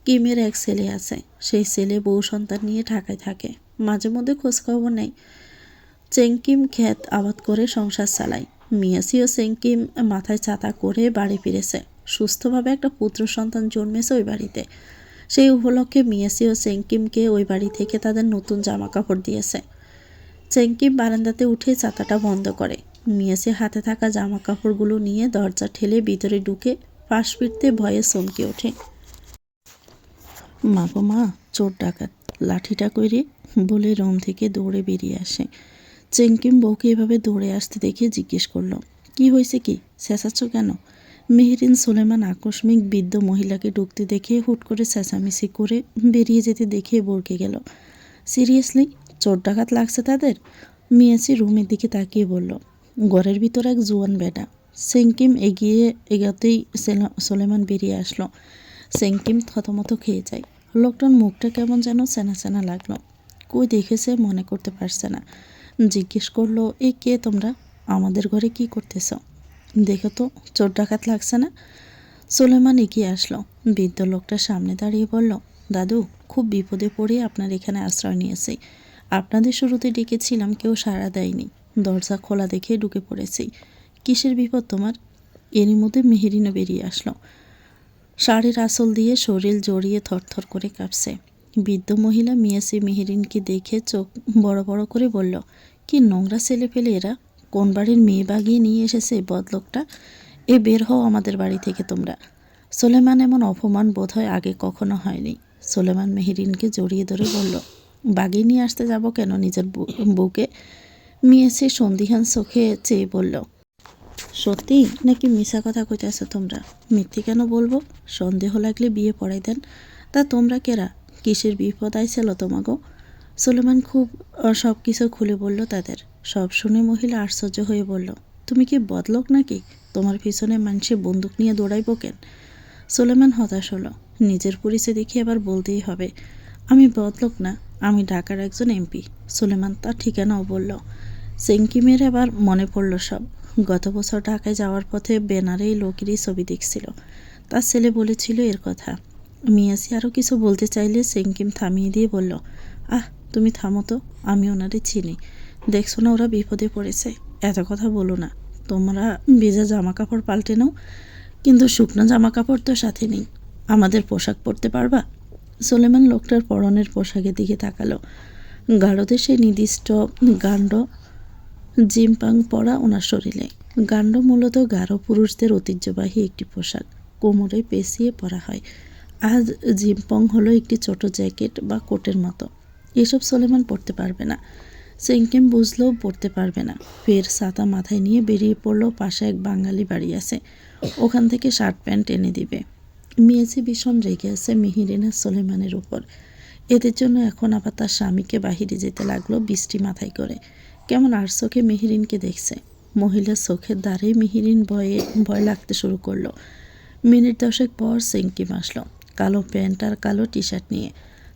কিমের এক ছেলে আছে। সেই ছেলে বউ সন্তান নিয়ে ঢাকায় থাকে, মাঝে মধ্যে খোঁজখবর নেই। চেংকিম ক্ষেত আবাদ করে সংসার চালায়। মিয়াসি ও সেংকিম মাথায় ছাতা করে বাড়ি ফিরেছে। সুস্থভাবে একটা পুত্র সন্তান জন্মেছে ওই বাড়িতে। সেই উপলক্ষে মিয়াসি ও সেংকিমকে ওই বাড়ি থেকে তাদের নতুন জামা কাপড় দিয়েছে। চেংকিম বারান্দাতে উঠে ছাতাটা বন্ধ করে। মিয়াসি হাতে থাকা জামা কাপড়গুলো নিয়ে দরজা ঠেলে ভিতরে ঢুকে পাশ ফিরতে ভয়ে চমকে ওঠে। মা গো মা, চোর ডাকাত, লাঠিটা কইরে বলে রুম থেকে দৌড়ে বেরিয়ে আসে। চেংকিম বউকে এভাবে দৌড়ে আসতে দেখে জিজ্ঞেস করলো, কি হয়েছে, কি চেঁচাচ্ছ কেন? মেহেরিন সুলেমান আকস্মিক বৃদ্ধ মহিলাকে ঢুকতে দেখে হুট করে চেঁচামেচি করে বেরিয়ে যেতে দেখে বরকে গেল। সিরিয়াসলি, চোর ডাকাত লাগছে তাদের? মিয়াসি রুমের দিকে তাকিয়ে বলল। ঘরের ভিতর এক জুয়ান বেটা। সেংকিম এগাতেই সুলেমান বেরিয়ে আসলো। সেংকিম থতমত খেয়ে যায়। লোকটার মুখটা কেমন যেন চেনা চেনা লাগলো। কই দেখেছে মনে করতে পারছে না। জিজ্ঞেস করলো, এ কে তোমরা? আমাদের ঘরে কি করতেছ? দেখো তো, চোর ডাকাত লাগছে না? সুলেমান এগিয়ে আসলো। বৃদ্ধ লোকটার সামনে দাঁড়িয়ে বলল, দাদু, খুব বিপদে পড়ে আপনার এখানে আশ্রয় নিয়েছি। আপনাদের শুরুতে ডেকেছিলাম, কেউ সাড়া দেয়নি। দরজা খোলা দেখে ঢুকে পড়েছি। কিসের বিপদ তোমার? এরই মধ্যে মেহেরিনও বেরিয়ে আসলো। শাড়ির আঁচল দিয়ে শরীর জড়িয়ে থরথর করে কাঁপছে। বৃদ্ধ মহিলা মিয়াসি মেহেরিনকে দেখে চোখ বড় বড় করে বলল, কি নোংরা ছেলে ফেলে এরা! কোন বাড়ির মেয়ে বাগিয়ে নিয়ে এসেছে বদলোকটা! এ বের হও আমাদের বাড়ি থেকে তোমরা। সুলেমান এমন অপমান বোধহয় আগে কখনো হয়নি। সুলেমান মেহেরিনকে জড়িয়ে ধরে বলল, বাগিয়ে নিয়ে আসতে যাব কেন নিজের বউকে? মিয়াসি সন্দিহান চোখে চেয়ে বলল, সত্যি নাকি মিছা কথা কইতেছ তোমরা? মিথ্যে কেন বলবো? সন্দেহ লাগলে বিয়ে পড়াই দেন। তা তোমরা কেরা? কিসের বিপদ আইছিল তোমাগো? সুলেমান খুব সব কিছু খুলে বলল তাদের। সব শুনে মহিলা আশ্চর্য হয়ে বলল, তুমি কি বদলোক নাকি? তোমার পিছনে মানুষে বন্দুক নিয়ে দৌড়াইব কেন? সুলেমান হতাশ হলো। নিজের পরিচয় দেখে এবার বলতেই হবে, আমি বদলোক না, আমি ঢাকার একজন এমপি। সুলেমান তার ঠিকানাও বলল। সেংকিমের এবার মনে পড়ল সব। গত বছর ঢাকায় যাওয়ার পথে ব্যানারে এই লোকেরই ছবি দেখছিল। তার ছেলে বলেছিল এর কথা। মিয়াসি আরও কিছু বলতে চাইলে সেংকিম থামিয়ে দিয়ে বলল, আহ, তুমি থামো তো, আমি ওনারে চিনি। দেখছো না ওরা বিপদে পড়েছে, এত কথা বলো না। তোমরা ভেজা জামা কাপড় পাল্টে নাও, কিন্তু শুকনো জামা কাপড় তো সাথে নেই। আমাদের পোশাক পরতে পারবা? সুলেমান লোকটার পরনের পোশাকের দিকে তাকালো। গাঢ়দের সেই নির্দিষ্ট গান্ড জিম্পাং পরা ওনার শরীরে। গান্ড মূলত গাঢ় পুরুষদের ঐতিহ্যবাহী একটি পোশাক, কোমরে পেঁচিয়ে পরা হয়। আজ জিম্পং হলো একটি ছোট জ্যাকেট বা কোটের মতো। এসব সুলেমান পরতে পারবে না। সেংকিম বুঝলেও পরতে পারবে না। ফের ছাতা মাথায় নিয়ে বেরিয়ে পড়লো। পাশে এক বাঙালি বাড়ি আছে, ওখান থেকে শার্ট প্যান্ট এনে দিবে। মিয়াসি ভীষণ রেগে আছে মেহেরিন আর সুলেমানের উপর। এদের জন্য এখন আবার তার স্বামীকে বাহিরে যেতে লাগলো বৃষ্টি মাথায় করে। কেমন আর চোখে মেহেরিনকে দেখছে। মহিলার চোখের দ্বারে মেহেরিন ভয় লাগতে শুরু করলো। মিনিট 10 পর সেংকিম আসলো, কালো প্যান্ট আর কালো টি শার্ট নিয়ে।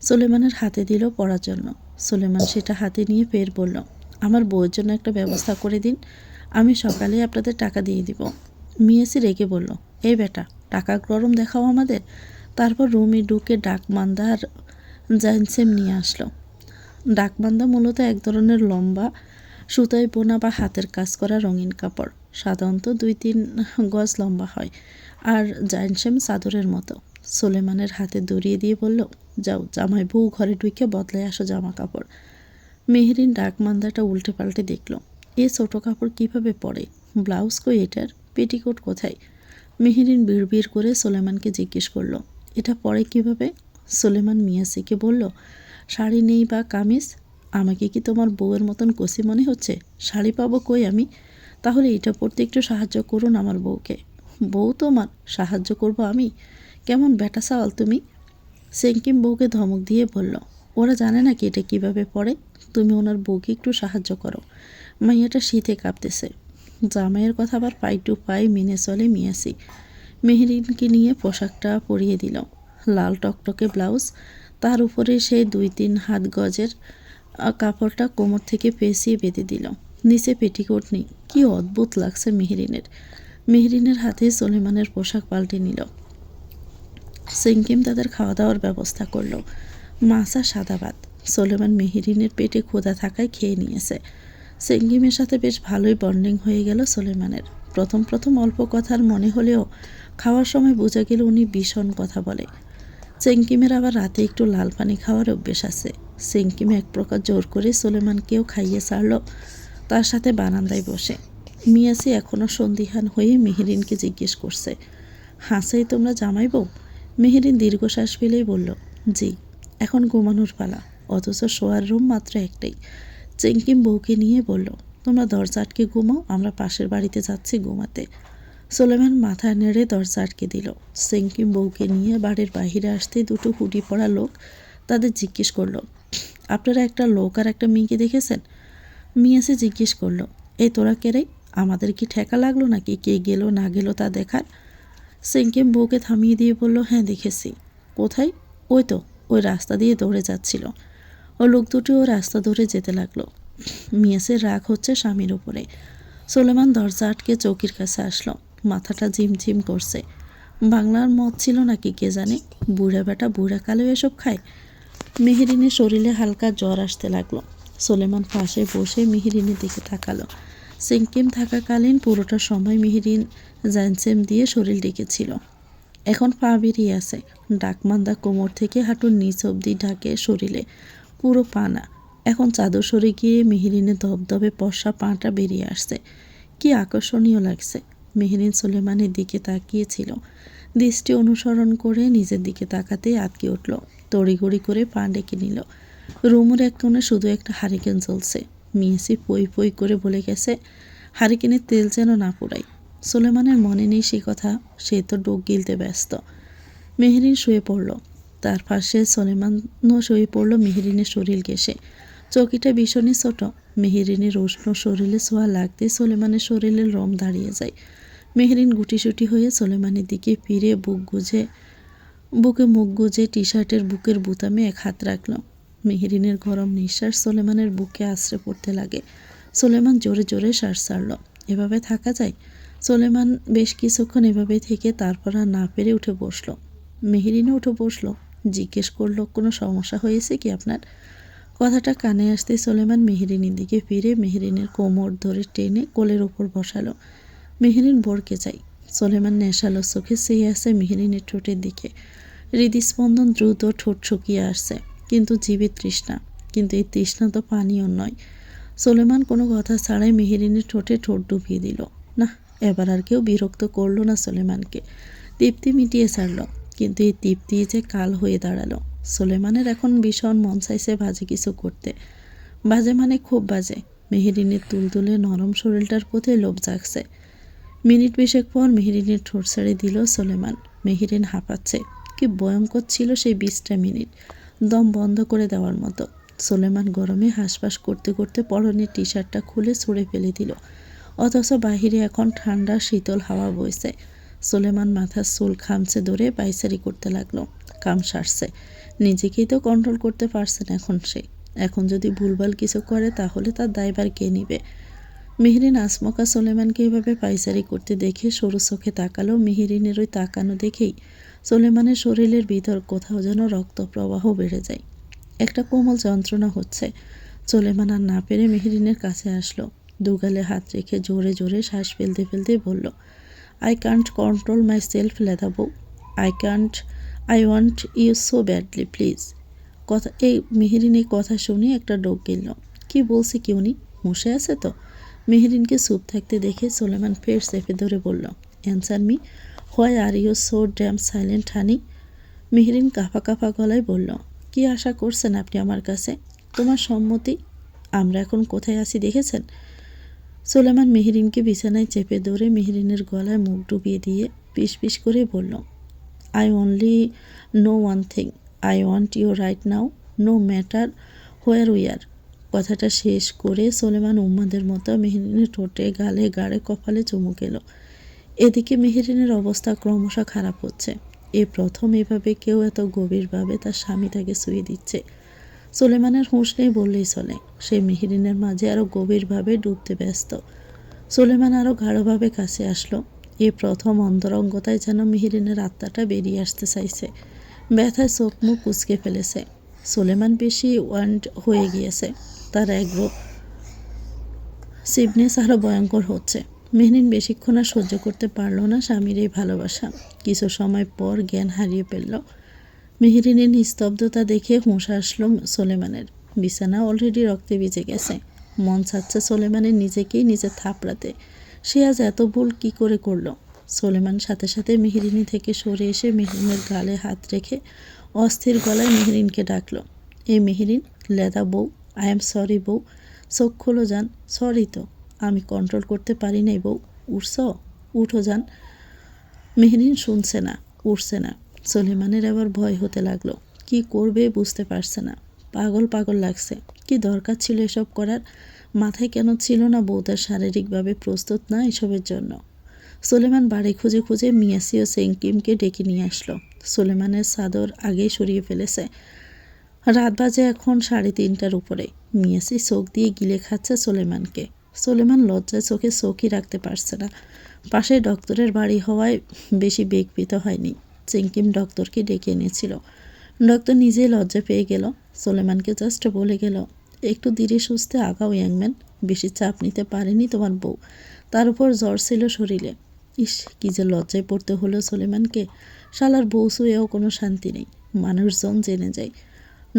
সুলেমানের হাতে দিল পরার জন্য। সুলেমান সেটা হাতে নিয়ে ফের বলল, আমার বউয়ের জন্য একটা ব্যবস্থা করে দিন, আমি সকালে আপনাদের টাকা দিয়ে দিব। মিয়াসি রেগে বলল, এই বেটা, টাকা গরম দেখাও আমাদের। তারপর রুমে ঢুকে ডাকমান্দা আর জাইনসেম নিয়ে আসলো। ডাকমান্দা মূলত এক ধরনের লম্বা সুতায় বোনা বা হাতের কাজ করা রঙিন কাপড়, সাধারণত 2-3 গজ লম্বা হয়, আর জাইনসেম চাদরের মতো। সুলেমানের হাতে দড়িয়ে দিয়ে বলল, যাও, জামাই বউ ঘরে ঢুকে বদলায় আসো জামা কাপড়। মেহেরিন ডাকমান্দাটা উল্টে পাল্টে দেখল। এ ছোট কাপড় কিভাবে পরে? ব্লাউজ কই এটার? পেটিকোট কোথায়? মেহেরিন বিড়বিড় করে সুলেমানকে জিজ্ঞেস করলো, এটা পরে কিভাবে? সুলেমান মিয়াসিকে বলল, শাড়ি নেই বা কামিজ? আমাকে কি তোমার বউয়ের মতন কষি মনে হচ্ছে? শাড়ি পাবো কই আমি? তাহলে এটা পরতে একটু সাহায্য করুন আমার বউকে। বউ তোমার, সাহায্য করব আমি? কেমন বেটা সাওয়াল তুমি? সেঙ্কিম বউকে ধমক দিয়ে বলল, ওরা জানে না কি এটা কীভাবে পড়ে। তুমি ওনার বউকে একটু সাহায্য করো। মাইয়াটা শীতে কাঁপতেছে। জামাইয়ের কথা আবার পাই টু পাই মেনে চলে মিয়াসি। মেহরিনকে নিয়ে পোশাকটা পরিয়ে দিল। লাল টকটকে ব্লাউজ, তার উপরে সেই 2-3 হাত গজের কাপড়টা কোমর থেকে পেঁচিয়ে বেঁধে দিল। নিচে পেটিকোট নেই। কি অদ্ভুত লাগছে মেহরিনের। মেহরিনের হাতে সোলেমানের পোশাক পাল্টে নিল। সিঙ্কিম তাদের খাওয়া দাওয়ার ব্যবস্থা করলো। মাছ আর সাদা ভাত। সোলেমান মেহরিনের পেটে ক্ষুধা থাকায় খেয়ে নিয়েছে। সিঙ্কিমের সাথে বেশ ভালোই বন্ডিং হয়ে গেল সোলেমানের। প্রথম প্রথম অল্প কথার মনে হলেও খাওয়ার সময় বোঝা গেল উনি ভীষণ কথা বলে। সেঙ্কিমের আবার রাতে একটু লাল পানি খাওয়ার অভ্যেস আছে। সেঙ্কিম এক প্রকার জোর করে সোলেমানকেও খাইয়ে ছাড়ল। তার সাথে বারান্দায় বসে মিয়াসি এখনও সন্দিহান হয়ে মেহরিনকে জিজ্ঞেস করছে, হাসাই তোমরা জামাই বউ? মেহরিন দীর্ঘশ্বাস ফেলেই বলল, জি। এখন ঘুমানোর পালা, অথচ শোয়ার রুম মাত্র একটাই। চেঙ্কিম বউকে নিয়ে বলল, তোমরা দরজা আটকে ঘুমাও, আমরা পাশের বাড়িতে যাচ্ছি ঘুমাতে। সোলেমান মাথা নেড়ে দরজা আটকে দিল। সেঙ্কিম বউকে নিয়ে বাড়ির বাহিরে আসতেই দুটো হুডি পরা লোক তাদের জিজ্ঞেস করলো, আপনারা একটা লোক আর একটা মেয়েকে দেখেছেন? মিয়াসে জিজ্ঞেস করলো, এই তোরা কেরে? আমাদের কি ঠেকা লাগলো নাকি কে গেল না গেল তা দেখার? সেঙ্কিম বউকে থামিয়ে দিয়ে বলল, হ্যাঁ দেখেছি। কোথায়? ওই তো, ওই রাস্তা দিয়ে দৌড়ে যাচ্ছিল। ও লোক দুটো রাস্তা ধরে যেতে লাগলো। মিয়াসের রাগ হচ্ছে স্বামীর উপরে। সোলেমান দরজা আটকে চৌকির কাছে আসলো। মাথাটা ঝিমঝিম করছে। বাংলার মদ ছিল নাকি কে জানে। বুড়া বেটা বুড়া কালেও এসব খায়। মেহরিনের শরীরে হালকা জ্বর আসতে লাগলো। সোলেমান পাশে বসে মেহরিনের দিকে তাকালো। সিঙ্কিম থাকাকালীন পুরোটা সময় মেহরিন জানসেম দিয়ে শরীর ডেকেছিল। এখন পা বেরিয়ে আছে। ডাকমান্দা কোমর থেকে হাঁটুর নিচ অবধি ঢাকে শরীরে, পুরো পা না। এখন চাদর সরে গিয়ে মেহরিনের ধবধবে পশা পাটা বেরিয়ে আসছে। কি আকর্ষণীয় লাগছে। মেহরিন সোলেমানের দিকে তাকিয়েছিল। দৃষ্টি অনুসরণ করে নিজের দিকে তাকাতেই আটকে উঠল। তড়িঘড়ি করে পা ডেকে নিল। রুমের এক কোণে শুধু একটা হারিকেন জ্বলছে। মিয়াসি পই পই করে বলে গেছে, হারিকেনের তেল যেন না পোড়ায়। সোলেমানের মনে নেই সে কথা, সে তো ডোক গিলতে ব্যস্ত। মেহরিন শুয়ে পড়ল। তার পাশে সোলেমানও শুয়ে পড়ল মেহরিনের শরীর ঘেঁষে। চৌকিটা ভীষণই ছোট। মেহরিনের উষ্ণ শরীরে ছোঁয়া লাগতে সোলেমানের শরীরের রম দাঁড়িয়ে যায়। মেহরিন গুটিসুটি হয়ে সোলেমানের দিকে ফিরে বুকে মুখ গুজে টি শার্টের বুকের বুতামে এক হাত রাখল। মেহরিনের গরম নিঃশ্বাস সোলেমানের বুকে আশ্রে পড়তে লাগে। সোলেমান জোরে জোরে শ্বাস ছাড়ল। এভাবে থাকা যায়? সোলেমান বেশ কিছুক্ষণ এভাবে থেকে তারপর আর না পেরে উঠে বসলো। মেহরিনও উঠে বসলো। জিজ্ঞেস করলো, কোনো সমস্যা হয়েছে কি আপনার? কথাটা কানে আসতে সোলেমান মেহরিনের দিকে ফিরে মেহরিনের কোমর ধরে টেনে কোলের ওপর বসালো। মেহরিন ভড়কে যায়। সোলেমান নেশালো চোখে চেয়ে আসে মেহরিনের ঠোঁটের দিকে। হৃদস্পন্দন দ্রুত, ঠোঁট শুকিয়ে আসছে। কিন্তু জীবের তৃষ্ণা। কিন্তু এই তৃষ্ণা তো পানীয় নয়। সোলেমান কোনো কথা ছাড়াই মেহরিনের ঠোঁটে ঠোঁট ডুবিয়ে দিল। না, এবার আর কেউ বিরক্ত করলো না সোলেমানকে। তৃপ্তি মিটিয়ে ছাড়ল। কিন্তু এই তৃপ্তি যে কাল হয়ে দাঁড়ালো। সোলেমানের এখন ভীষণ মন চাইছে বাজে কিছু করতে। বাজে মানে খুব বাজে। মেহরিনের তুলতুলে নরম শরীরটার প্রতি লোভ জাগছে। মিনিট 20 পর মেহরিনের ঠোঁট ছেড়ে দিল সোলেমান। মেহরিন হাঁপাচ্ছে। কি ভয়ঙ্কর ছিল সেই 20টা মিনিট, দম বন্ধ করে দেওয়ার মতো। সোলেমান গরমে হাঁসফাঁস করতে করতে পরনের টি শার্টটা খুলে ছুঁড়ে ফেলে দিল। অথচ বাহিরে এখন ঠান্ডা শীতল হাওয়া বইছে। সোলেমান মাথার চুল খামচে ধরে পায়চারি করতে লাগলো। কাম সারছে। নিজেকেই তো কন্ট্রোল করতে পারছে না এখন সে। এখন যদি ভুলভাল কিছু করে তাহলে তার দায়ভার কে নিবে? মেহরিন আসমকা সোলেমানকে এভাবে পায়চারি করতে দেখে সরু চোখে তাকালো। মেহরিনের ওই তাকানো দেখেই সোলেমানের শরীরের ভিতর কোথাও যেন রক্ত প্রবাহ বেড়ে যায়। একটা কোমল যন্ত্রণা হচ্ছে। সোলেমান আর না পেরে মেহরিনের কাছে আসলো। দুগালে হাত রেখে জোরে জোরে শ্বাস ফেলতে ফেলতে বলল, I can't control myself লেদা বউ। I want you so badly please. Mehrin এই কথা শুনে একটা ডোক গেল। কি বলছে কি উনি? মুশে আছে তো? মেহরিনকে চুপ থাকতে দেখে সোলেমান ফের চেপে ধরে বলল, answer me, why are you so damn silent honey? Mehrin কাঁপা কাঁপা গলায় বলল, কি আশা করছেন আপনি আমার কাছে? তোমার সম্মতি। আমরা এখন কোথায় আছি দেখেছেন? সোলেমান মেহরিনকে বিছানায় চেপে ধরে মেহরিনের গলায় মুখ ডুবিয়ে দিয়ে পিস পিস করে বলল, I only know one thing, I want you right now, no matter where we are. কথাটা শেষ করে সোলেমান উম্মাদের মতো মেহরিনের ঠোঁটে, গালে, গাড়ে, কপালে চুমু গেল। এদিকে মেহরিনের অবস্থা ক্রমশ খারাপ হচ্ছে। এই প্রথম এভাবে কেউ এত গভীরভাবে তার স্বামী তাকে শুয়ে দিচ্ছে। সোলেমানের হুঁশ নেই বললেই চলে। সে মেহরিনের মাঝে আরও গভীরভাবে ডুবতে ব্যস্ত। সোলেমান আরও গাঢ়ভাবে কাছে আসলো। এই প্রথম অন্তরঙ্গতায় যেন মেহরিনের আত্মাটা বেরিয়ে আসতে চাইছে। ব্যথায় চোখ মুখ কুঁচকে ফেলেছে। সোলেমান বেশি ওয়ান্ড হয়ে গিয়েছে। তার এগ্রো সিভনেস আরও ভয়ঙ্কর হচ্ছে। মেহরিন বেশিক্ষণ আর সহ্য করতে পারল না স্বামীর এই ভালোবাসা। কিছু সময় পর জ্ঞান হারিয়ে ফেলল। মেহরিনের নিস্তব্ধতা দেখে হুঁশ আসলো সোলেমানের। বিছানা অলরেডি রক্তে ভিজে গেছে। মন চাচ্ছে সোলেমানের নিজেকেই নিজে থাপড়াতে। সে আজ এত ভুল কী করে করলো? সোলেমান সাথে সাথে মেহরিনি থেকে সরে এসে মেহরিনের গালে হাত রেখে অস্থির গলায় মেহরিনকে ডাকলো, এই মেহরিন, লেদা বউ, আই এম সরি বউ, চোখ খোলো যান। সরি তো, আমি কন্ট্রোল করতে পারি নাই বউ, উঠছ, উঠো যান। মেহরিন শুনছে না, উঠছে না। সোলেমানের আবার ভয় হতে লাগলো। কি করবে বুঝতে পারছে না। পাগল পাগল লাগছে। কি দরকার ছিল এসব করার? মাথায় কেন ছিল না বউতার শারীরিকভাবে প্রস্তুত না এসবের জন্য? সোলেমান বাড়ি খুঁজে খুঁজে মিয়াসি ও সেঙ্কিমকে ডেকে নিয়ে আসলো। সোলেমানের চাদর আগেই সরিয়ে ফেলেছে। রাত বাজে এখন 3:30টার উপরে। মিয়াসি চোখ দিয়ে গিলে খাচ্ছে সোলেমানকে। সোলেমান লজ্জায় চোখে চোখই রাখতে পারছে না। পাশে ডক্টরের বাড়ি হওয়ায় বেশি বেগ পেতে হয়নি। সেঙ্কিম ডক্টরকে ডেকে এনেছিল। ডক্টর নিজেই লজ্জা পেয়ে গেল। সোলেমানকে জাস্ট বলে গেল, একটু ধীরে সুস্থে আগাও ইয়াংম্যান, বেশি চাপ নিতে পারেনি তোমার বউ, তার উপর জ্বর ছিল শরীরে। ইস, কি যে লজ্জায় পড়তে হলো সোলেমানকে। শালার বউ শুয়েও কোনো শান্তি নেই, মানুষজন জেনে যায়।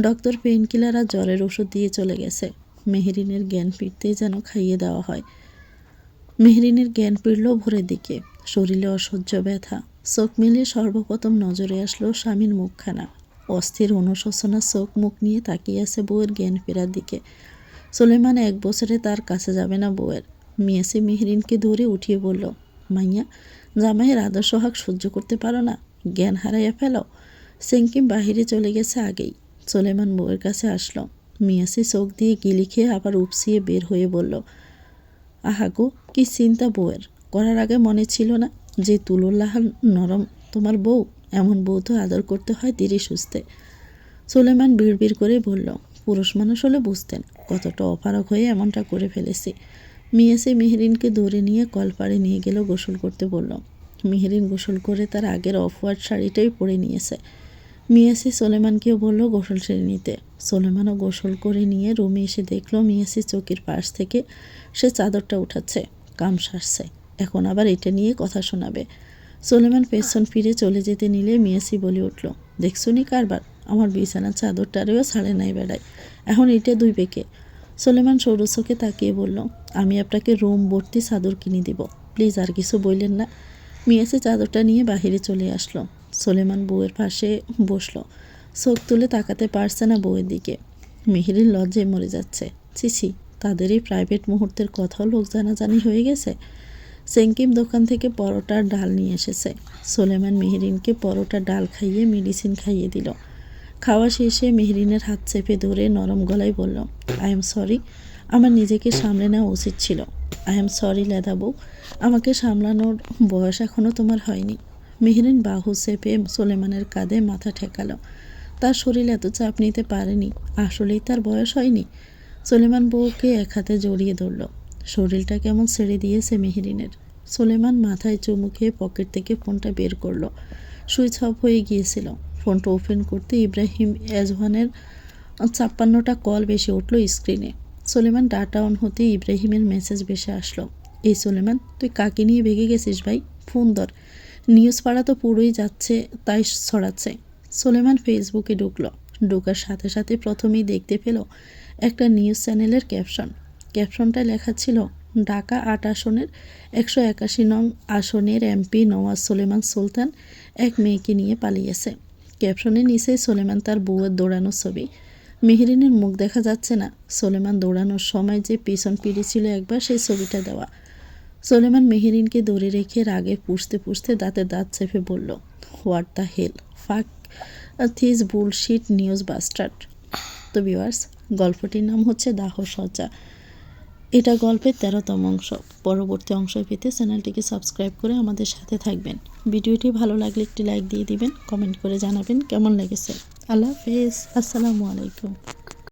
ডক্টর পেইন কিলার আর জ্বরের ওষুধ দিয়ে চলে গেছে। মেহরিনের জ্ঞান ফিরতেই যেন খাইয়ে দেওয়া হয়। মেহরিনের জ্ঞান ফিরল ভোরের দিকে। শরীরে অসহ্য ব্যথা। চোখ মিলিয়ে সর্বপ্রথম নজরে আসলো স্বামীর মুখখানা। অস্থির অনুশোচনা চোখ মুখ নিয়ে তাকিয়ে আছে বউয়ের জ্ঞান ফেরার দিকে। সোলেমান 1 বছরে তার কাছে যাবে না বউয়ের। মিয়াসি মেহরিনকে ধরে উঠিয়ে বলল, মাইয়া, জামাইয়ের আদর সোহাগ সহ্য করতে পারো না? জ্ঞান হারাইয়া ফেলো। সেঙ্কিম বাহিরে চলে গেছে আগেই। সোলেমান বউয়ের কাছে আসলো। মিয়াসি চোখ দিয়ে গিলি খেয়ে আবার উপসিয়ে বের হয়ে বলল, আহাগো, কি চিন্তা বউয়ের! করার আগে মনে ছিল না যে তুলোল্লাহ নরম তোমার বউ? এমন বউ তো আদর করতে হয় ধীরে সুস্থে। সোলেমান বিড়বিড় করে বলল, পুরুষ মানুষ হলে বুঝতেন কতটা অপারগ হয়ে এমনটা করে ফেলেছি। মিয়াসি মেহরিনকে দৌড়ে নিয়ে কলপাড়ে নিয়ে গেল, গোসল করতে বলল। মেহরিন গোসল করে তার আগের অফ হোয়াইট শাড়িটাই পরে নিয়েছে। মিয়াসি সোলেমানকেও বলল গোসল সেরে নিতে। সোলেমানও গোসল করে নিয়ে রুমে এসে দেখল মিয়াসি চৌকির পাশ থেকে সে চাদরটা উঠাচ্ছে, কাম সারছে। এখন আবার এটা নিয়ে কথা শোনাবে। সোলেমান পেছন ফিরে চলে যেতে নিলে মিয়াসি বলে উঠল, দেখছো নি কারবার, আমার বিছানার চাদরটারেও ছাড়ে নাই বেড়ায়, এখন এটা দুই বেঁকে। সোলেমান সরু চোখে তাকিয়ে বলল, আমি আপনাকে রুম ভর্তি চাদর কিনে দিব, প্লিজ আর কিছু বললেন না। মিয়াসি চাদরটা নিয়ে বাহিরে চলে আসলো। সোলেমান বউয়ের পাশে বসলো। চোখ তুলে তাকাতে পারছে না বউয়ের দিকে। মেহরিন লজ্জায় মরে যাচ্ছে। ছিছি, তাদের এই প্রাইভেট মুহূর্তের কথাও লোক জানাজানি হয়ে গেছে। সেঙ্কিম দোকান থেকে পরোটার ডাল নিয়ে এসেছে। সোলেমান মেহরিনকে পরোটা ডাল খাইয়ে মেডিসিন খাইয়ে দিল। খাওয়া শেষে মেহরিনের হাত চেপে ধরে নরম গলায় বলল, আই এম সরি, আমার নিজেকে সামলে নেওয়া উচিত ছিল। আই এম সরি লেদা বউ, আমাকে সামলানোর বয়স এখনও তোমার হয়নি। মেহরিন বাহু চেপে সোলেমানের কাঁধে মাথা ঠেকালো। তার শরীর এত চাপ নিতে পারেনি, আসলেই তার বয়স হয়নি। সোলেমান বউকে এক হাতে জড়িয়ে ধরল। শরীরটা কেমন ছেড়ে দিয়েছে মেহরিনের। সোলেমান মাথায় চুমু খেয়ে পকেট থেকে ফোনটা বের করলো। সুইচ অফ হয়ে গিয়েছিল। ফোনটা ওপেন করতে ইব্রাহিম এজওয়ানের 56টা কল বেশি উঠল স্ক্রিনে। সোলেমান ডাটা অন হতে ইব্রাহিমের মেসেজ ভেসে আসলো, এই সোলেমান, তুই কাকে নিয়ে ভেগে গেছিস ভাই? ফোন ধর, নিউজ পাড়া তো পুরোই যাচ্ছে, তাই ছড়াচ্ছে। সোলেমান ফেসবুকে ঢুকলো। ঢোকার সাথে সাথে প্রথমেই দেখতে পেল একটা নিউজ চ্যানেলের ক্যাপশন। ক্যাপশনটা লেখা ছিল, ঢাকা 8 আসনের 181 নং আসনের এমপি নওয়াজ সোলেমান সুলতান এক মেয়েকে নিয়ে পালিয়েছে। ক্যাপশনের নিচে সোলেমান তার বউয়ের দৌড়ানো ছবি। মেহেরিনের মুখ দেখা যাচ্ছে না। সোলেমান দৌড়ানোর সময় যে পিছন ফিরেছিল একবার, সেই ছবিটা দেওয়া। সোলেমান মেহেরিনকে দৌড়ে রেখে রাগে পুষতে পুষতে দাঁতে দাঁত চেপে বলল, হোয়াট দ্য হেল, ফাক থিস বুলশিট নিউজ বাস্টার্ড। তো ভিউয়ার্স, গল্পটির নাম হচ্ছে দাহ সজ্জা। এটা গল্পের 13তম অংশ। পরবর্তী অংশ পেতে চ্যানেলটিকে সাবস্ক্রাইব করে আমাদের সাথে থাকবেন। ভিডিওটি ভালো লাগলে একটি লাইক দিয়ে দিবেন, কমেন্ট করে জানাবেন কেমন লেগেছে। আল্লাহ হাফেজ, আসসালামু আলাইকুম।